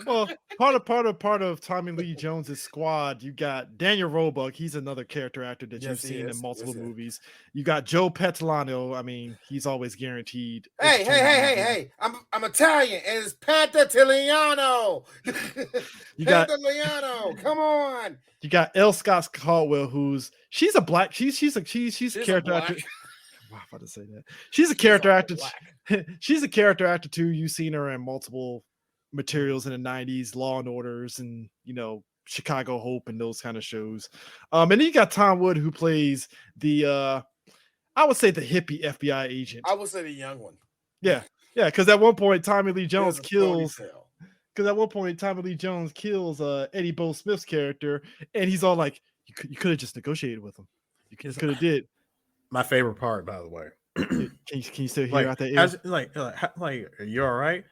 Speaker 6: Well, part of Tommy Lee Jones's squad, you got Daniel Roebuck. He's another character actor that you've seen in multiple movies. You got Joe Petalano. I mean, he's always guaranteed.
Speaker 4: Hey! I'm Italian, and it's Patatiliano.
Speaker 6: You got
Speaker 4: Patatiliano. Come on.
Speaker 6: You got L. Scott Caldwell, she's a character actor. Wow, I'm about to say that. She's a character actor. She's a character actor too. You've seen her in multiple materials in the 90s, Law and Orders, and Chicago Hope and those kind of shows. And then you got Tom Wood, who plays the I would say the hippie FBI agent.
Speaker 4: I would say the young one.
Speaker 6: Yeah, because at one point Tommy Lee Jones kills. Because at one point Tommy Lee Jones kills Eddie Bo Smith's character, and he's all like, "You could have just negotiated with him. You could have did."
Speaker 5: My favorite part, by the way.
Speaker 6: Can you still hear out there?
Speaker 5: Like, are you all right?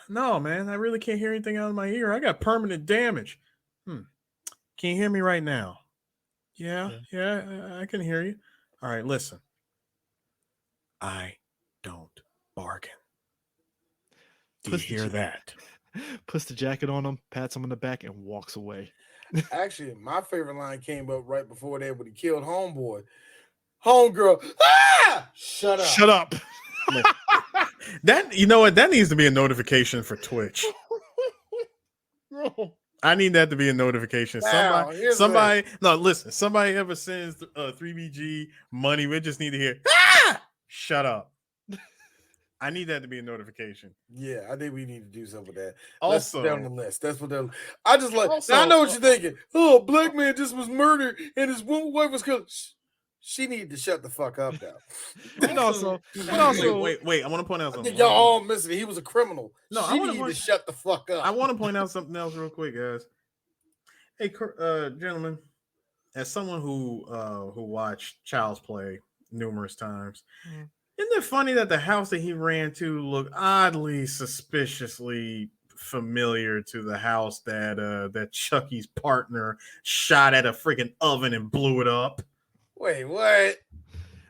Speaker 5: No, man. I really can't hear anything out of my ear. I got permanent damage. Can you hear me right now? Yeah, I can hear you. All right, listen. I don't bargain. Do you hear that?
Speaker 6: Puts the jacket on him, pats him on the back, and walks away.
Speaker 4: Actually, my favorite line came up right before that when he killed Homeboy. Homegirl, shut up.
Speaker 5: That, you know what? That needs to be a notification for Twitch. I need that to be a notification. Somebody ever sends 3BG money, we just need to hear, shut up. I need that to be a notification.
Speaker 4: Yeah, I think we need to do something with that.
Speaker 5: Also,
Speaker 4: down the list. That's what they're. I just like. Also, I know what you're thinking. Oh, black man just was murdered and his wife was killed. She needed to shut the fuck up now.
Speaker 6: But also,
Speaker 5: wait. I want to point out something.
Speaker 4: Y'all all missing it. He was a criminal.
Speaker 5: No,
Speaker 4: she needed to shut the fuck up.
Speaker 5: I want to point out something else real quick, guys. Hey, gentlemen, as someone who watched Child's Play numerous times, isn't it funny that the house that he ran to looked oddly, suspiciously familiar to the house that Chucky's partner shot at a freaking oven and blew it up?
Speaker 4: Wait, what?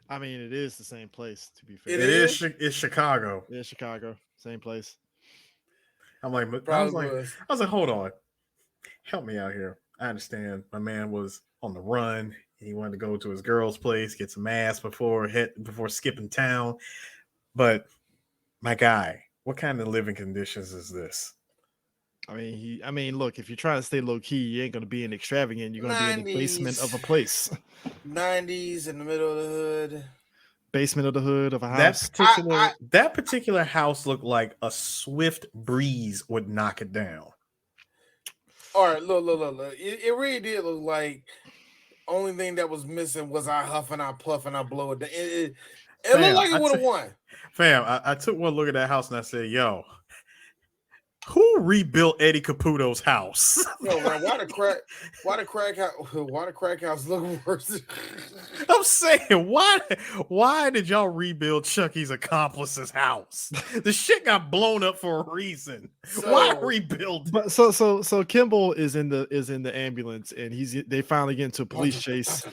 Speaker 6: I mean, it is the same place, to be fair.
Speaker 5: It's Chicago.
Speaker 6: It's Chicago. Same place.
Speaker 5: I was like, hold on. Help me out here. I understand my man was on the run. He wanted to go to his girl's place, get some ass before skipping town. But my guy, what kind of living conditions is this?
Speaker 6: I mean, look, if you're trying to stay low key, you ain't gonna be in extravagant. You're gonna be in the basement of a place.
Speaker 4: 90s in the middle of the hood.
Speaker 6: Basement of the hood of a house.
Speaker 5: That particular house looked like a swift breeze would knock it down.
Speaker 4: All right, look. It really did look like only thing that was missing was I huff and I puff and I blow it. It looked like it would have won.
Speaker 5: Fam, I took one look at that house and I said, yo, Who rebuilt Eddie Caputo's house?
Speaker 4: Yo, man, why the crack house look worse?
Speaker 5: I'm saying, why did y'all rebuild Chucky's accomplice's house? The shit got blown up for a reason. Why rebuild it?
Speaker 6: But so Kimball is in the ambulance, and they finally get into a police chase,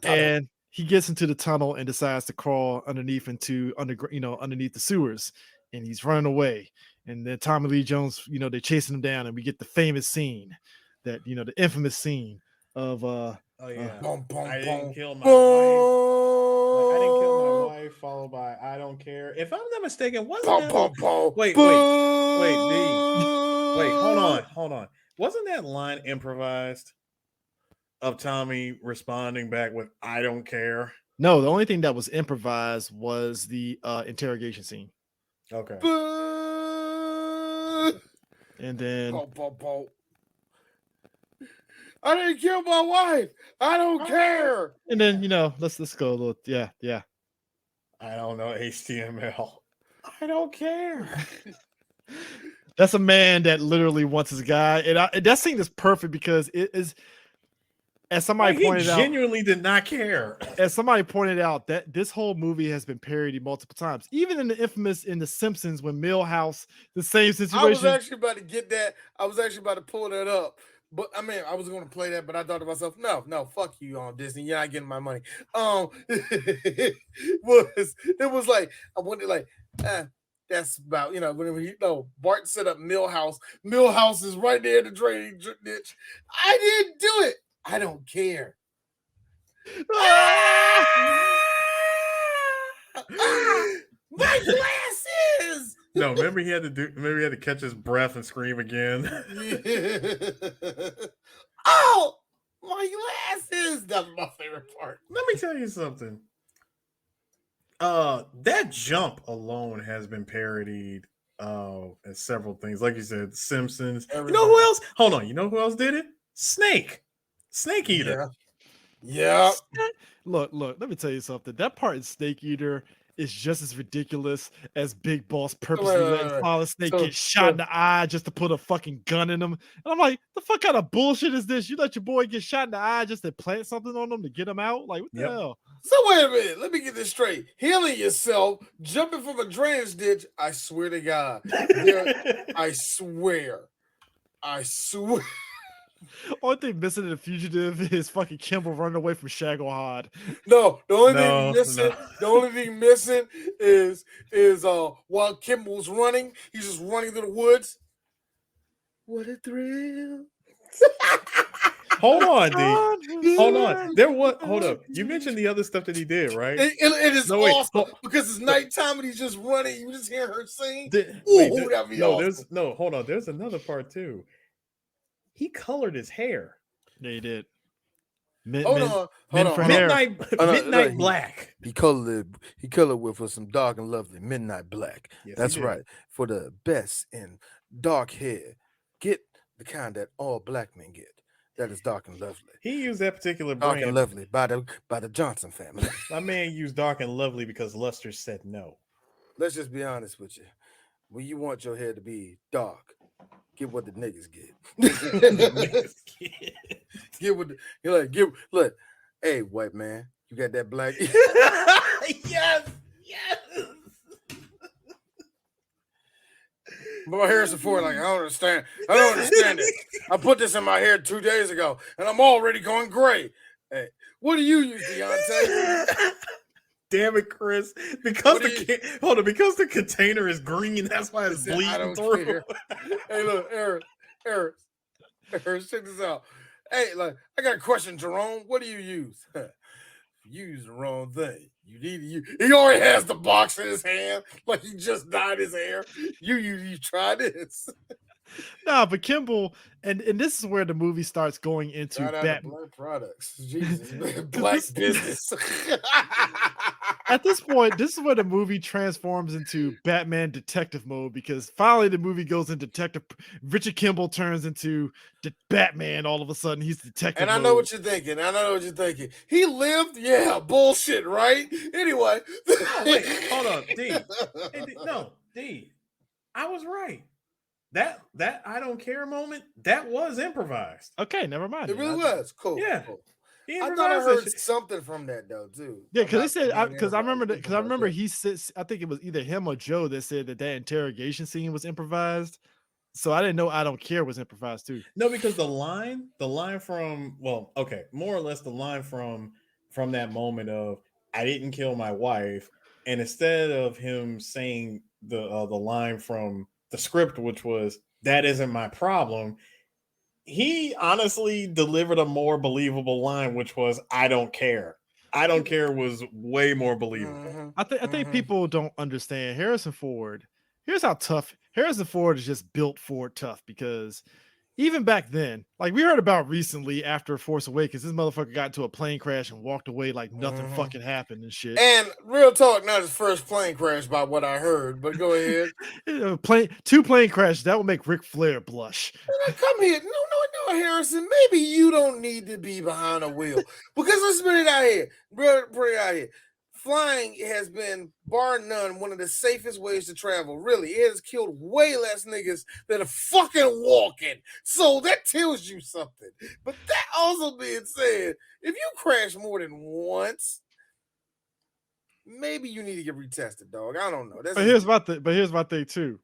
Speaker 6: and he gets into the tunnel and decides to crawl underneath the sewers, and he's running away. And then Tommy Lee Jones, they're chasing him down, and we get the famous scene, the infamous scene of
Speaker 5: Oh yeah, I didn't kill my wife. Followed by I don't care. If I'm not mistaken, wasn't that? Wait, hold on. Wasn't that line improvised? Of Tommy responding back with "I don't care."
Speaker 6: No, the only thing that was improvised was the interrogation scene.
Speaker 5: Okay.
Speaker 6: And then
Speaker 4: I didn't kill my wife. I don't care.
Speaker 6: And then let's go a little. Yeah.
Speaker 5: I don't know HTML. I don't care.
Speaker 6: That's a man that literally wants his guy, and that scene is perfect because it is. As somebody pointed out,
Speaker 5: genuinely did not care.
Speaker 6: As somebody pointed out, that this whole movie has been parodied multiple times, even in the infamous in The Simpsons when Milhouse, the same situation.
Speaker 4: I was actually about to get that. I was actually about to pull that up, but I mean, I was going to play that, but I thought to myself, no, fuck you on Disney. You're not getting my money. It was like I wanted like. That's about, when Bart set up Milhouse. Milhouse is right there in the drainage ditch. I didn't do it. I don't care. My glasses.
Speaker 5: No, remember he had to catch his breath and scream again.
Speaker 4: Oh, my glasses. That's my favorite part.
Speaker 5: Let me tell you something. That jump alone has been parodied as several things. Like you said, The Simpsons. Everybody. You know who else? Hold on. You know who else did it? Snake Eater.
Speaker 4: Yeah.
Speaker 6: Look, let me tell you something. That part in Snake Eater is just as ridiculous as Big Boss purposely letting Solid Snake get shot in the eye just to put a fucking gun in him. And I'm like, the fuck kind of bullshit is this? You let your boy get shot in the eye just to plant something on him to get him out? Like, what the hell?
Speaker 4: So wait a minute. Let me get this straight. Healing yourself, jumping from a drainage ditch. I swear to God. I swear.
Speaker 6: Only thing missing in The Fugitive is fucking Kimball running away from Shagohod.
Speaker 4: No, the only thing missing is while Kimball's running, he's just running through the woods. What a thrill.
Speaker 5: Hold on, D. Hold on. Hold up. You mentioned the other stuff that he did, right?
Speaker 4: It is awesome because it's nighttime and he's just running. You just hear her sing.
Speaker 5: Hold on. There's another part too. He colored his hair.
Speaker 6: Yeah, he did.
Speaker 4: Hold on.
Speaker 5: Midnight black.
Speaker 4: He colored with some dark and lovely midnight black. Yes, that's right. For the best in dark hair, get the kind that all black men get. That is dark and lovely.
Speaker 5: He used that particular
Speaker 4: dark
Speaker 5: brand.
Speaker 4: And lovely by the Johnson family.
Speaker 5: My man used dark and lovely because Luster said no.
Speaker 4: Let's just be honest with you. When you want your hair to be dark, get what the niggas get. Look. Hey, white man, you got that black.
Speaker 5: Yes.
Speaker 4: But my hair is for like I don't understand it. I put this in my hair 2 days ago, and I'm already going gray. Hey, what do you use, Deontay?
Speaker 5: Damn it, Chris! Because the container is green, that's why it's bleeding through.
Speaker 4: Care. Hey, look, Eric, check this out. Hey, like I got a question, Jerome. What do you use? You use the wrong thing. You need to use. He already has the box in his hand, like he just dyed his hair. You try this.
Speaker 6: Nah, but Kimball, and this is where the movie starts going into
Speaker 4: black products. Jesus, black business.
Speaker 6: At this point, this is where the movie transforms into Batman detective mode because finally the movie goes into detective. Richard Kimball turns into the Batman all of a sudden. He's detective.
Speaker 4: And I know what you're thinking. He lived, yeah, bullshit, right? Anyway.
Speaker 5: Oh, wait, hold on, D. D. I was right. that I don't care moment, that was improvised.
Speaker 6: Okay, never mind.
Speaker 4: It really was cool.
Speaker 5: Yeah.
Speaker 4: Cool.
Speaker 5: He
Speaker 4: I thought I
Speaker 5: improvised that
Speaker 4: heard
Speaker 5: shit.
Speaker 4: something from that though too.
Speaker 6: Yeah, because they said
Speaker 4: About
Speaker 6: because I remember
Speaker 4: being
Speaker 6: because I remember
Speaker 4: improvised.
Speaker 6: he says I think it was either him or Joe that said that interrogation scene was improvised. So I didn't know I don't care was improvised too.
Speaker 5: No, because the line from more or less the line from that moment of I didn't kill my wife, and instead of him saying the line from the script, which was that isn't my problem, he honestly delivered a more believable line, which was I don't care. I don't care was way more believable.
Speaker 6: I think people don't understand Harrison Ford. Here's how tough Harrison Ford is just built for tough because even back then, like we heard about recently after Force Awakens, this motherfucker got into a plane crash and walked away like nothing fucking happened and shit.
Speaker 4: And real talk, not his first plane crash by what I heard, but go ahead.
Speaker 6: Two plane crashes, that would make Ric Flair blush.
Speaker 4: Come here. No, Harrison. Maybe you don't need to be behind a wheel. Because let's put it out here. Put it out here. Flying has been, bar none, one of the safest ways to travel. Really, it has killed way less niggas than a fucking walking. So that tells you something. But that also being said, if you crash more than once, maybe you need to get retested, dog. I don't know.
Speaker 6: But here's my thing too.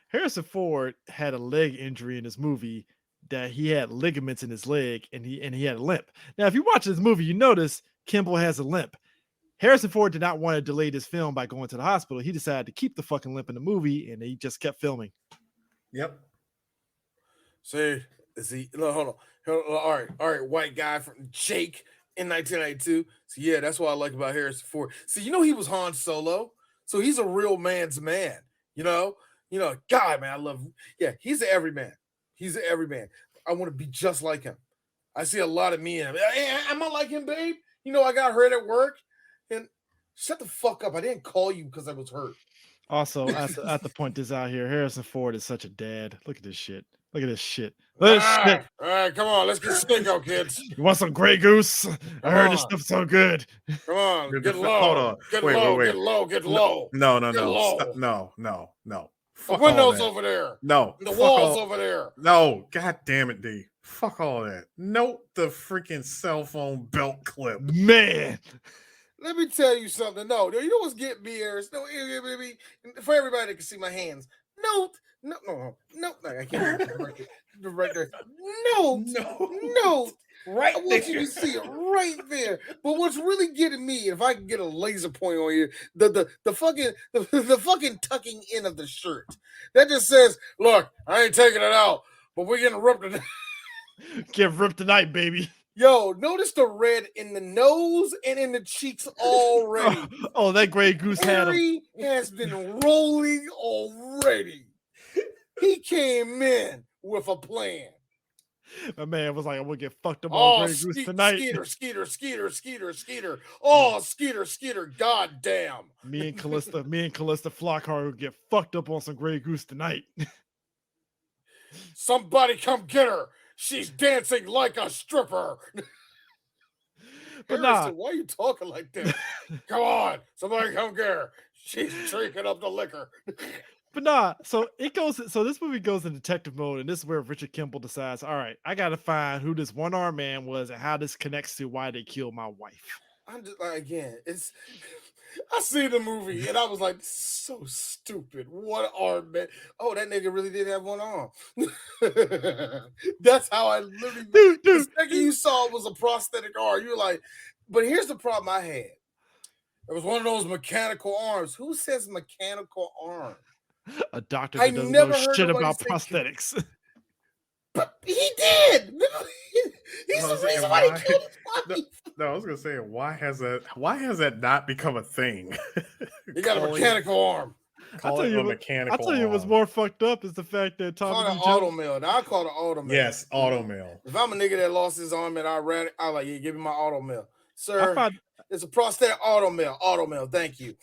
Speaker 6: Harrison Ford had a leg injury in this movie that he had ligaments in his leg and he had a limp. Now, if you watch this movie, you notice Kimball has a limp. Harrison Ford did not want to delay this film by going to the hospital. He decided to keep the fucking limp in the movie, and he just kept filming.
Speaker 5: Yep.
Speaker 4: See, hold on. All right, white guy from Jake in 1992. So yeah, that's what I like about Harrison Ford. See, he was Han Solo, so he's a real man's man. God, man, I love. Yeah, he's an everyman. He's an everyman. I want to be just like him. I see a lot of me in him. Hey, am I like him, babe? I got hurt at work. And shut the fuck up. I didn't call you because I was hurt.
Speaker 6: Also, I have to point this out here. Harrison Ford is such a dad. Look at this shit. Look at this shit.
Speaker 4: All right, come on. Let's get Stinko, kids.
Speaker 6: You want some Grey Goose? I heard this stuff's so good.
Speaker 4: Come on. Get low.
Speaker 5: Hold on.
Speaker 4: Get
Speaker 5: Wait.
Speaker 4: low. Get low.
Speaker 5: No.
Speaker 4: No.
Speaker 5: Fuck
Speaker 4: the windows
Speaker 5: all that.
Speaker 4: over there.
Speaker 5: No.
Speaker 4: The walls over there.
Speaker 5: No. God damn it, D. Fuck all that. Note the freaking cell phone belt clip.
Speaker 6: Man.
Speaker 4: Let me tell you something. No, you know what's getting me here? No, for everybody that can see my hands. No, I can't. Right there. No. Right. I want you to see it right there. But what's really getting me, if I can get a laser point on you, the fucking tucking in of the shirt that just says, "Look, I ain't taking it out, but we're getting ripped tonight."
Speaker 6: Get ripped tonight, baby.
Speaker 4: Yo, notice the red in the nose and in the cheeks already.
Speaker 6: Oh, that Grey Goose had him.
Speaker 4: Has been rolling already. He came in with a plan.
Speaker 6: My man was like, I'm gonna get fucked up on Grey Goose tonight.
Speaker 4: Skeeter. Oh, Skeeter. God damn.
Speaker 6: Me and Callista Flockhart will get fucked up on some Grey Goose tonight.
Speaker 4: Somebody come get her. She's dancing like a stripper. But Harrison, why are you talking like that? Come on, somebody come get her. She's drinking up the liquor.
Speaker 6: But so this movie goes in detective mode, and this is where Richard Kimball decides, all right, I gotta find who this one-armed man was and how this connects to why they killed my wife.
Speaker 4: I'm just I see the movie and I was like, so stupid. One arm, man. Oh, that nigga really did have one arm. That's how I literally.
Speaker 6: Dude.
Speaker 4: The second you saw it was a prosthetic arm, you were like, but here's the problem I had. It was one of those mechanical arms. Who says mechanical arm?
Speaker 6: A doctor that doesn't know shit about prosthetics.
Speaker 4: But he did. He's the reason why he killed his wife.
Speaker 5: No, I was gonna say, why has that not become a thing?
Speaker 4: He got a mechanical arm.
Speaker 5: I'll tell you
Speaker 6: what's more fucked up is the fact that Tommy Lee Jones.
Speaker 4: Automail. Now I call it automail.
Speaker 5: Yes, automail.
Speaker 4: If I'm a nigga that lost his arm and I like, yeah, give me my automail. Sir, it's a prosthetic automail. Thank you.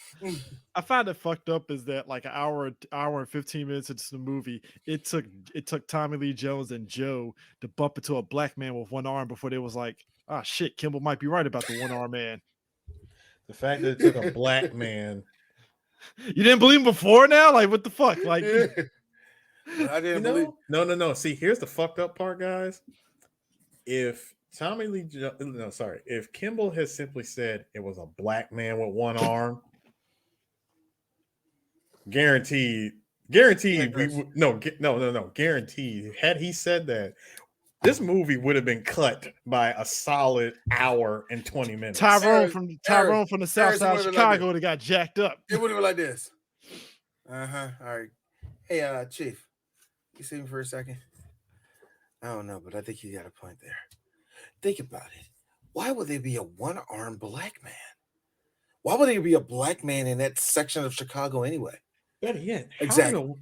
Speaker 6: I find it fucked up is that like an hour and 15 minutes into the movie, it took Tommy Lee Jones and Joe to bump into a black man with one arm before they was like, ah, shit, Kimball might be right about the one arm man.
Speaker 5: The fact that it took a black man.
Speaker 6: You didn't believe him before now? Like, what the fuck? Like,
Speaker 4: But I didn't believe.
Speaker 5: No. See, here's the fucked up part, guys. If if Kimball has simply said it was a black man with one arm, guaranteed, guaranteed. Had he said that, this movie would have been cut by a solid hour and 20 minutes.
Speaker 6: Tyrone from the south side of Chicago would have got jacked up.
Speaker 4: It would have been like this. All right. Hey, Chief, you see me for a second? I don't know, but I think you got a point there. Think about it. Why would there be a one-armed black man? Why would there be a black man in that section of Chicago anyway?
Speaker 5: Better yet,
Speaker 4: exactly.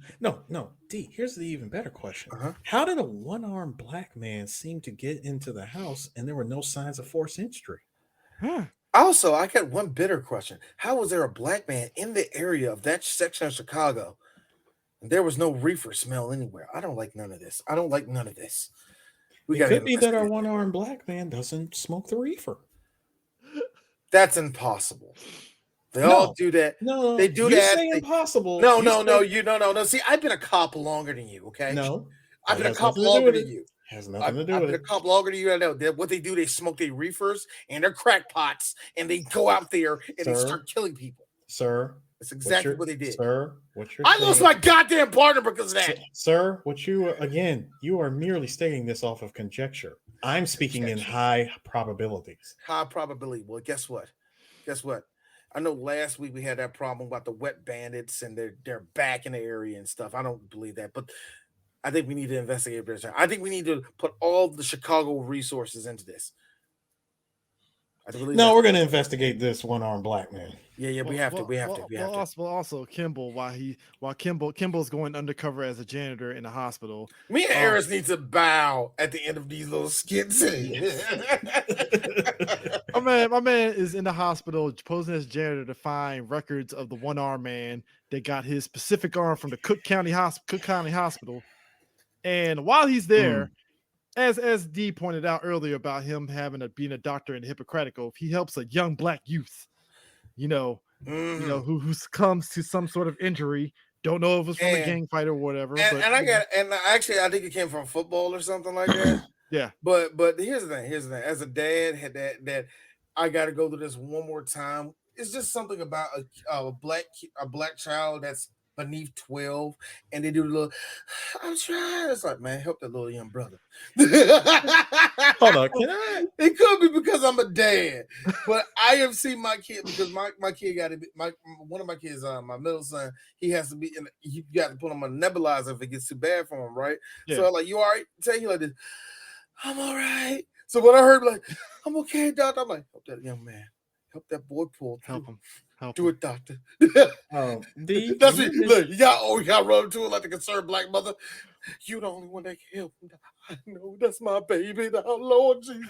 Speaker 5: D. Here's the even better question: How did a one-armed black man seem to get into the house and there were no signs of forced entry?
Speaker 4: Also, I got one bitter question: How was there a black man in the area of that section of Chicago and there was no reefer smell anywhere? I don't like none of this.
Speaker 5: It could be that our one-armed black man doesn't smoke the reefer.
Speaker 4: That's impossible. They all do that.
Speaker 5: No,
Speaker 4: they do
Speaker 5: you
Speaker 4: that.
Speaker 5: Say impossible.
Speaker 4: No. See, I've been a cop longer than you. Okay.
Speaker 5: No,
Speaker 4: I've been a cop longer than you.
Speaker 5: Has nothing to do with it.
Speaker 4: I've been a cop longer than you. I know what they do. They smoke their reefers and their crack pots, and they go out there and they start killing people.
Speaker 5: Sir,
Speaker 4: that's exactly what they did.
Speaker 5: Sir,
Speaker 4: I lost my goddamn partner because of that.
Speaker 5: Sir, you are merely stating this off of conjecture. I'm speaking in high probabilities.
Speaker 4: High probability. Well, guess what? I know last week we had that problem about the wet bandits and they're back in the area and stuff. I don't believe that, but I think we need to investigate this. I think we need to put all the Chicago resources into this.
Speaker 5: We're going to investigate this one-armed black man.
Speaker 4: Yeah, we have to.
Speaker 6: Also, Kimball, while Kimball's going undercover as a janitor in the hospital.
Speaker 4: Me and Harris need to bow at the end of these little skits.
Speaker 6: My man is in the hospital posing as janitor to find records of the one-armed man that got his specific arm from the Cook County Hospital. And while he's there, as Dee pointed out earlier about him being a doctor in the Hippocratic Oath, he helps a young black youth, who succumbs to some sort of injury. Don't know if it's from a gang fight or whatever.
Speaker 4: I think it came from football or something like that.
Speaker 6: Yeah.
Speaker 4: But here's the thing. As a dad, that I got to go through this one more time. It's just something about a black child that's beneath 12, and they do the little, I'm trying. It's like, man, help that little young brother.
Speaker 5: Hold on,
Speaker 4: it could be because I'm a dad, but I have seen my kid because my kid got to be one of my kids, my middle son. He has to be you got to put him on a nebulizer if it gets too bad for him, right? Yeah. So I'm like, you all right? Tell you like this, I'm all right. So when I heard like, I'm okay, doctor, I'm like, help that young man, help that boy pull,
Speaker 6: help him.
Speaker 4: Do it, doctor. That's me. Look, you got run to it like the concerned black mother. You the only one that can help him. I know that's my baby, the Lord Jesus.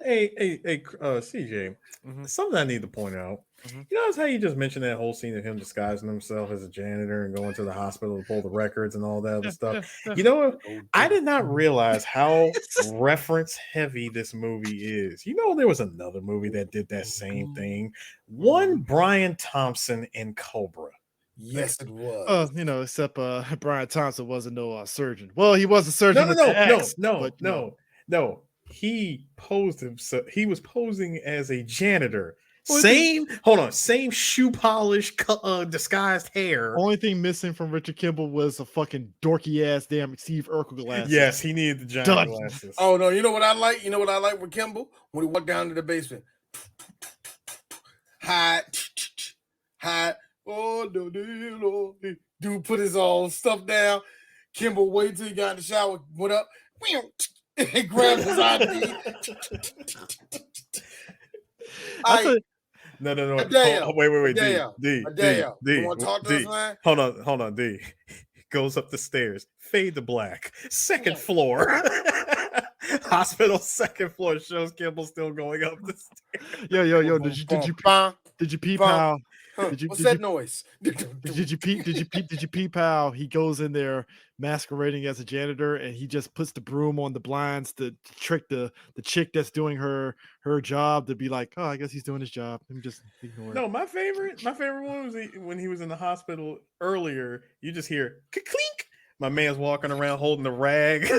Speaker 5: Hey, CJ, something I need to point out. You notice how you just mentioned that whole scene of him disguising himself as a janitor and going to the hospital to pull the records and all that other stuff. You know what? I did not realize how reference heavy this movie is. You know, there was another movie that did that same thing. One Brian Thompson in Cobra.
Speaker 4: Yes, it was.
Speaker 6: Except Brian Thompson wasn't no surgeon. Well, he was a surgeon.
Speaker 5: No. He posed himself. He was posing as a janitor. Same shoe polish, disguised hair.
Speaker 6: Only thing missing from Richard Kimball was a fucking dorky ass damn Steve Urkel glasses.
Speaker 5: Yes, he needed the giant glasses.
Speaker 4: Oh no, you know what I like? You know what I like with Kimball? When he walked down to the basement. Hide. Oh no, dude put his own stuff down. Kimball waited till he got in the shower, went up, and grabbed his ID.
Speaker 5: No. Wait. D.
Speaker 4: You want to talk to us, man?
Speaker 5: Hold on, D. Goes up the stairs. Fade to black. Second floor. Hospital second floor shows Kimball still going up the stairs.
Speaker 6: Yo. Did you peep how?
Speaker 4: What's that noise?
Speaker 6: Did you peep how he goes in there masquerading as a janitor and he just puts the broom on the blinds to trick the chick that's doing her job to be like, oh, I guess he's doing his job. Let me just ignore it.
Speaker 5: No, my favorite one was when he was in the hospital earlier. You just hear clink, My man's walking around holding the rag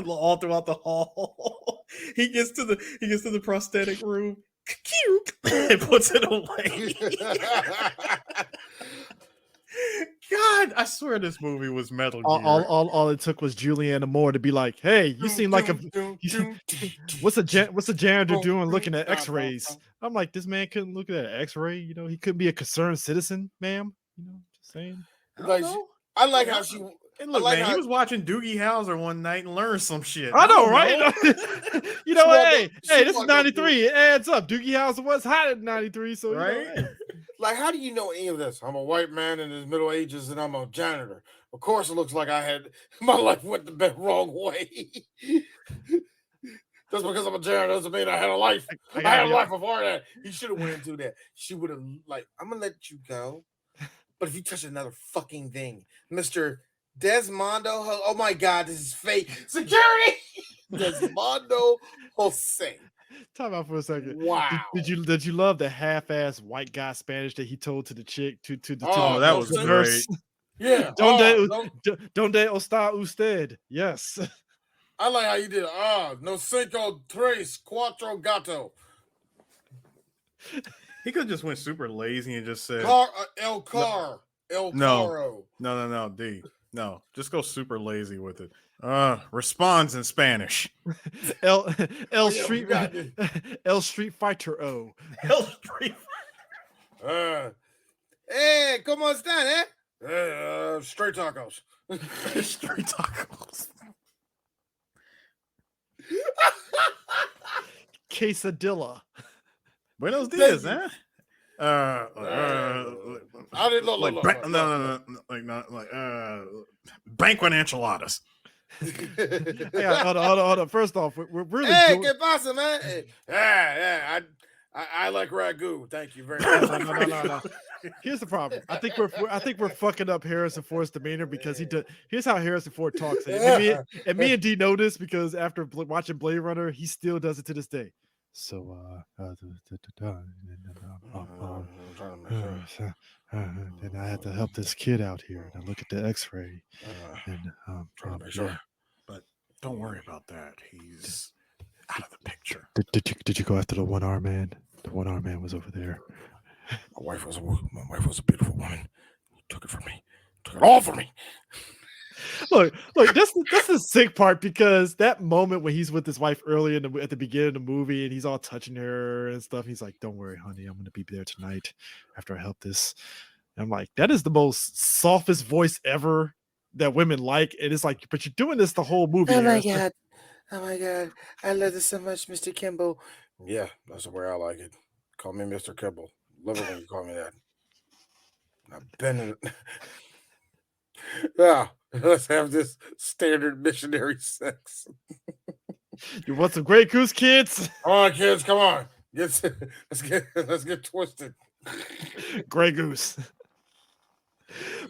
Speaker 5: all throughout the hall. He gets to the prosthetic room. Cute. And puts it away. God, I swear this movie was Metal Gear.
Speaker 6: All it took was Julianne Moore to be like, "Hey, you seem like what's a janitor doing looking at X-rays?" I'm like, this man couldn't look at an X-ray. You know, he couldn't be a concerned citizen, ma'am. You know, just saying.
Speaker 4: I like how she.
Speaker 5: And look, man, he was watching Doogie Howser one night and learned some shit.
Speaker 6: I know, right? You know, hey, this is 93. It adds up. Doogie Howser was hot in 93, so
Speaker 5: right.
Speaker 6: You know, hey.
Speaker 4: Like, how do you know any of this? I'm a white man in his middle ages and I'm a janitor. Of course, it looks like I had my life went the wrong way. Just because I'm a janitor doesn't mean I had a life. I had a life before that. He should have went into that. She would have I'm gonna let you go, but if you touch another fucking thing, Mr. Desmondo, oh my God, this is fake security. Desmondo Jose.
Speaker 6: Time out for a second.
Speaker 4: Wow.
Speaker 6: Did you love the half-ass white guy Spanish that he told to the chick to the
Speaker 5: that was
Speaker 6: nurse?
Speaker 5: Great.
Speaker 6: Yeah. Donde está usted? Yes.
Speaker 4: I like how you did. No cinco, tres, cuatro, gato.
Speaker 5: He could have just went super lazy and just said
Speaker 4: El Caro.
Speaker 5: No, D. No, just go super lazy with it. Responds in Spanish.
Speaker 6: El Street Fighter O.
Speaker 5: El Street
Speaker 4: Hey, ¿cómo están, straight tacos.
Speaker 5: Straight tacos.
Speaker 6: Quesadilla.
Speaker 5: Buenos dias, eh?
Speaker 4: I didn't look.
Speaker 5: Banquet enchiladas.
Speaker 6: Yeah, hold on. First off, we're really.
Speaker 4: Hey, ¿qué pasa, man? Yeah. I like ragu. Thank you very much.
Speaker 6: No. Here's the problem. I think we're fucking up Harrison Ford's demeanor because here's how Harrison Ford talks. And me and D know this because after watching Blade Runner, he still does it to this day. So then I had to help this kid out here, and I look at the X-ray, and
Speaker 5: trying to make sure. But don't worry about that. He's out of the picture.
Speaker 6: Did you go after the one-arm man? The one-arm man was over there.
Speaker 4: My wife was a beautiful woman. Took it from me. Took it all from me.
Speaker 6: Look, that's the sick part because that moment when he's with his wife early at the beginning of the movie and he's all touching her and stuff, he's like, "Don't worry, honey, I'm gonna be there tonight after I help this." And I'm like, that is the most softest voice ever that women like. And it's like, but you're doing this the whole movie.
Speaker 4: Oh my god, I love this so much, Mr. Kimball. Yeah, that's the way I like it. Call me Mr. Kimball. Love it when you call me that. I've been in it. Yeah, let's have this standard missionary sex.
Speaker 6: You want some Grey Goose, kids?
Speaker 4: Come on, kids, come on. Let's get twisted.
Speaker 6: Grey Goose.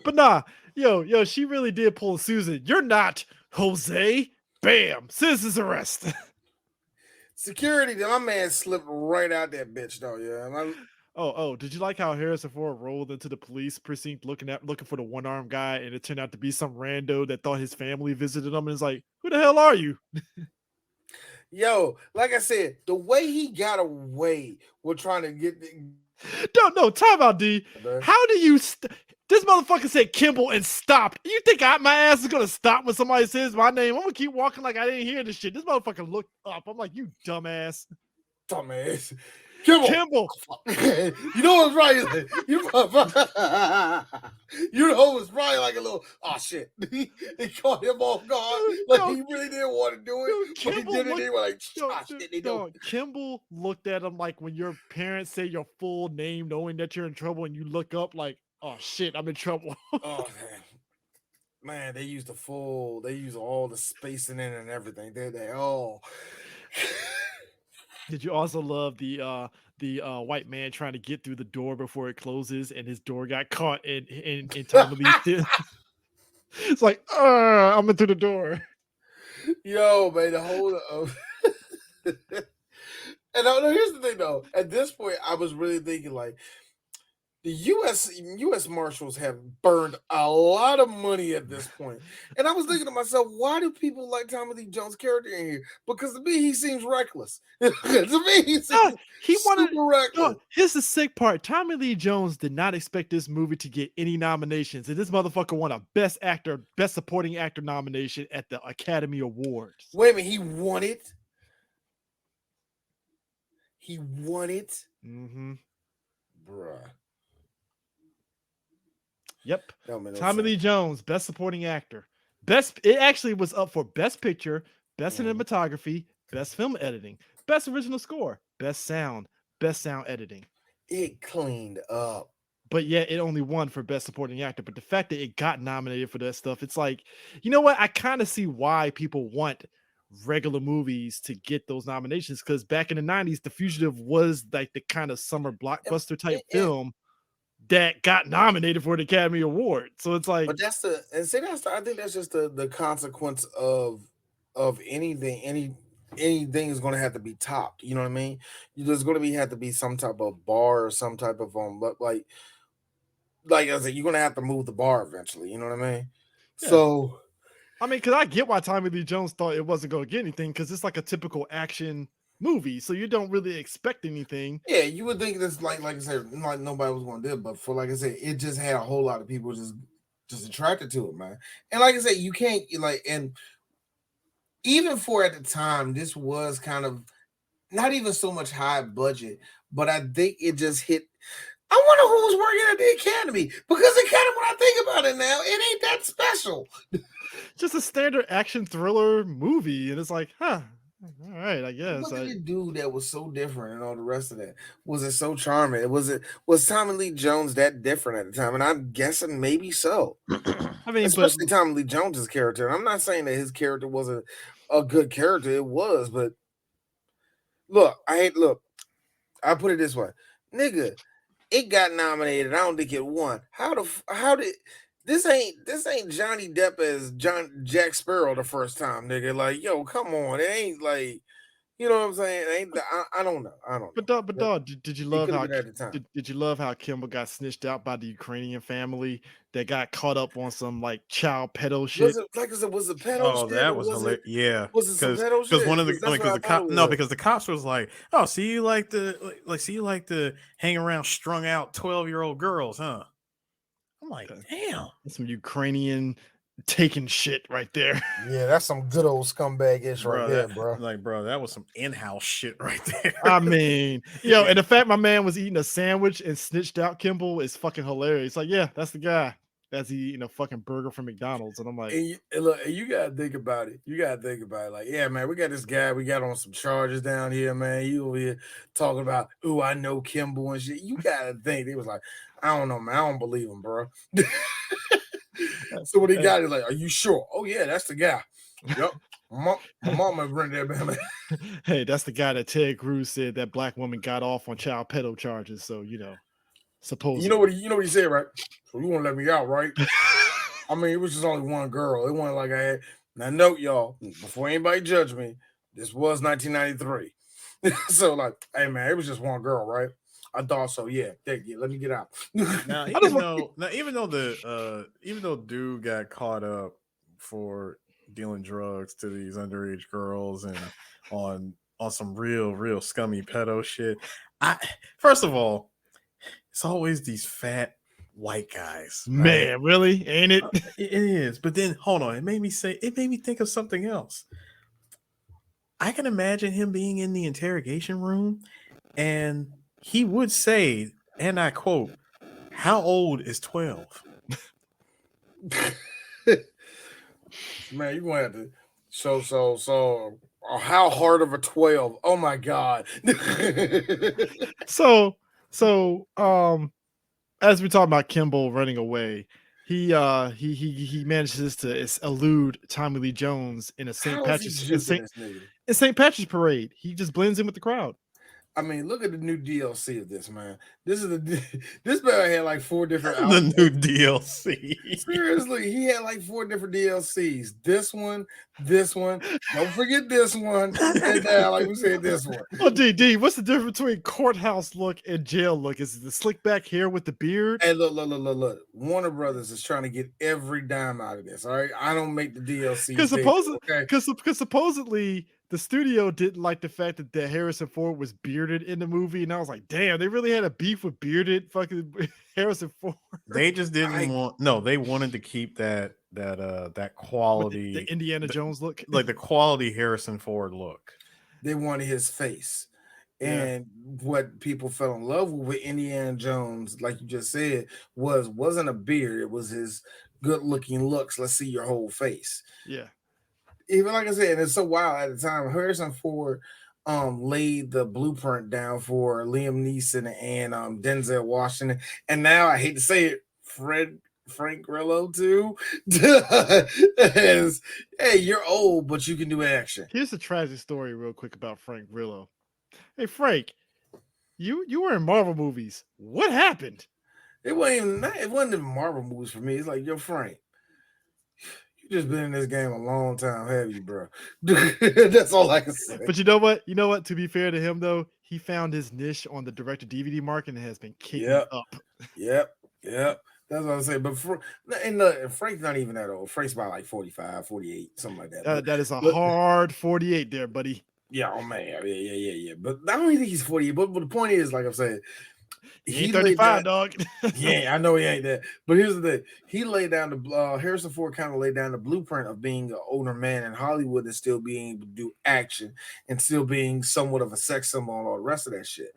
Speaker 6: But nah, yo, she really did pull Susan. You're not Jose. Bam, citizen's arrest.
Speaker 4: Security, my man slipped right out that bitch, though. Yeah.
Speaker 6: Oh, did you like how Harrison Ford rolled into the police precinct looking for the one-armed guy, and it turned out to be some rando that thought his family visited him, and it's like, who the hell are you?
Speaker 4: Yo, like I said, the way he got away with trying to get
Speaker 6: No, time out, D. How do you this motherfucker said Kimball and stopped. You think my ass is gonna stop when somebody says my name? I'm gonna keep walking like I didn't hear this shit. This motherfucker looked up. I'm like, you dumbass. Kimball.
Speaker 4: You know what's right? You know what's probably like a little shit. He caught him off guard. He really didn't want to do it, but he did it anyway.
Speaker 6: Kimball looked at him like when your parents say your full name knowing that you're in trouble and you look up like, oh shit, I'm in trouble.
Speaker 4: Oh man, they use all the spacing in and everything. They all.
Speaker 6: Did you also love the white man trying to get through the door before it closes and his door got caught in time to leave? It's like, I'm in through the door.
Speaker 4: Yo, man, the whole and here's the thing though. At this point, I was really thinking like, the U.S. Marshals have burned a lot of money at this point. And I was thinking to myself, why do people like Tommy Lee Jones' character in here? Because to me, he seems reckless. To me, he seems
Speaker 6: he wanted.
Speaker 4: super reckless.
Speaker 6: Here's the sick part. Tommy Lee Jones did not expect this movie to get any nominations, and this motherfucker won a Best Actor, Best Supporting Actor nomination at the Academy Awards.
Speaker 4: Wait a minute, he won it. He won it.
Speaker 6: Mm-hmm.
Speaker 4: Bruh.
Speaker 6: Yep.
Speaker 4: No
Speaker 6: Tommy Lee Jones, Best Supporting Actor. It actually was up for Best Picture, Best Cinematography, Best Film Editing, Best Original Score, Best Sound Editing.
Speaker 4: It cleaned up.
Speaker 6: But yet it only won for Best Supporting Actor. But the fact that it got nominated for that stuff, it's like, you know what? I kind of see why people want regular movies to get those nominations, because back in the 90s, The Fugitive was like the kind of summer blockbuster type film that got nominated for the Academy Award. So it's like,
Speaker 4: but I think that's just the consequence of anything. Anything is going to have to be topped. You know what I mean? There's going to have to be some type of bar or some type of like I said, you're going to have to move the bar eventually. You know what I mean? Yeah. So,
Speaker 6: I mean, because I get why Tommy Lee Jones thought it wasn't going to get anything, because it's like a typical action movie, so you don't really expect anything.
Speaker 4: Yeah, you would think this like I said, like nobody was going to do it, but for like I said, it just had a whole lot of people just attracted to it, man. And like I said, you can't and even for at the time, this was kind of not even so much high budget, but I think it just hit. I wonder who was working at the Academy, because it kind of, when I think about it now, it ain't that special.
Speaker 6: Just a standard action thriller movie, and it's like, huh. All right, I guess.
Speaker 4: What did it do that was so different and all the rest of that? Was it so charming? Was Tommy Lee Jones that different at the time? And I'm guessing maybe so. I mean, especially Tommy Lee Jones's character. And I'm not saying that his character wasn't a good character. It was, but look, I put it this way, nigga. It got nominated. I don't think it won. How did this ain't Johnny Depp as Jack Sparrow the first time, nigga? Like, yo, come on. It ain't like, you know what I'm saying? I don't know.
Speaker 6: But dog, did you love how did you love how Kimball got snitched out by the Ukrainian family that got caught up on some like child pedo shit?
Speaker 4: Was it pedo shit?
Speaker 5: That was hilarious. Yeah,
Speaker 4: was it some pedo shit?
Speaker 5: Because one of the because the cops was like, "Oh, so you like to hang around strung out 12-year-old girls, huh?" I'm like, damn,
Speaker 6: that's some Ukrainian taking shit right there.
Speaker 4: Yeah, that's some good old scumbag ish right there, bro.
Speaker 5: Like, bro, that was some in-house shit right there.
Speaker 6: I mean, and the fact my man was eating a sandwich and snitched out Kimball is fucking hilarious. Like, yeah, that's the guy that's eating a fucking burger from McDonald's, and I'm like,
Speaker 4: you gotta think about it. Like, yeah, man, we got this guy. We got on some charges down here, man. You over here talking about, oh, I know Kimball and shit. You gotta think. He was like, I don't know, man. I don't believe him, bro. So when he got it, like, are you sure? Oh yeah, that's the guy. Yep. My mama rented that man.
Speaker 6: Hey, that's the guy that Ted Cruz said that black woman got off on child pedo charges. So supposedly.
Speaker 4: You know what he said, right? So you want to let me out, right? I mean, it was just only one girl. It wasn't like I had. Now note, y'all, before anybody judge me, this was 1993. So like, hey man, it was just one girl, right? I thought so. Yeah, thank you. Let me get out.
Speaker 5: Now, even though dude got caught up for dealing drugs to these underage girls and on some real scummy pedo shit. First of all, it's always these fat white guys. Right?
Speaker 6: Man, really? Ain't it?
Speaker 5: It is. But then hold on, it made me think of something else. I can imagine him being in the interrogation room and he would say, and I quote, "How old is 12?"
Speaker 4: Man, you're gonna have to so how hard of a 12? Oh my god.
Speaker 6: So as we talk about Kimball running away, he manages to elude Tommy Lee Jones in a St. Patrick's parade. He just blends in with the crowd.
Speaker 4: I mean, look at the new DLC of this, man. This is this man had like 4 different
Speaker 5: The
Speaker 4: outfits.
Speaker 5: new DLC.
Speaker 4: Seriously, he had like 4 different DLCs. This one. Don't forget this one. And now, like we said, this one.
Speaker 6: Oh, D, what's the difference between courthouse look and jail look? Is it the slick back hair with the beard?
Speaker 4: Hey, look. Warner Brothers is trying to get every dime out of this. All right, I don't make the DLC
Speaker 6: Because supposedly the studio didn't like the fact that Harrison Ford was bearded in the movie, and I was like, damn, they really had a beef with bearded fucking Harrison Ford.
Speaker 5: They just didn't want. No, they wanted to keep that quality,
Speaker 6: the Indiana Jones look,
Speaker 5: like the quality Harrison Ford look.
Speaker 4: They wanted his face.
Speaker 6: Yeah.
Speaker 4: And what people fell in love with Indiana Jones, like you just said, wasn't a beard. It was his good-looking looks. Let's see your whole face.
Speaker 6: Yeah.
Speaker 4: Even like I said, and it's so wild at the time. Harrison Ford laid the blueprint down for Liam Neeson and Denzel Washington. And now I hate to say it, Frank Grillo too. Hey, you're old, but you can do action.
Speaker 6: Here's a tragic story real quick about Frank Grillo. Hey Frank, you were in Marvel movies. What happened?
Speaker 4: It wasn't even Marvel movies for me. It's like, yo, Frank, you just been in this game a long time, have you, bro? That's all I can say.
Speaker 6: But you know what? To be fair to him though, he found his niche on the direct-to-DVD market and has been kicking up.
Speaker 4: Yep. That's what I'm saying. But Frank's not even that old. Frank's about like 45, 48, something like that.
Speaker 6: That is a hard 48 there, buddy.
Speaker 4: Yeah, oh man. Yeah. But I don't think he's 48. But the point is, like I'm saying,
Speaker 6: he 35, dog.
Speaker 4: Yeah, I know he ain't that. But here's the thing. He laid down Harrison Ford kind of laid down the blueprint of being an older man in Hollywood and still being able to do action and still being somewhat of a sex symbol and all the rest of that shit.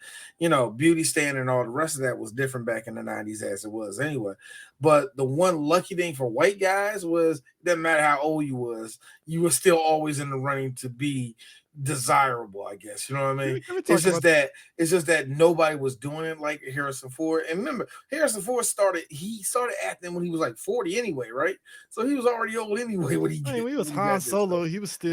Speaker 4: Beauty standard and all the rest of that was different back in the 90s as it was anyway. But the one lucky thing for white guys was it doesn't matter how old you were still always in the running to be desirable, I guess. You know what I mean? It's just that nobody was doing it like Harrison Ford. And remember, Harrison Ford started acting when he was like 40 anyway, right? So he was already old anyway when he
Speaker 6: was Han Solo. He was still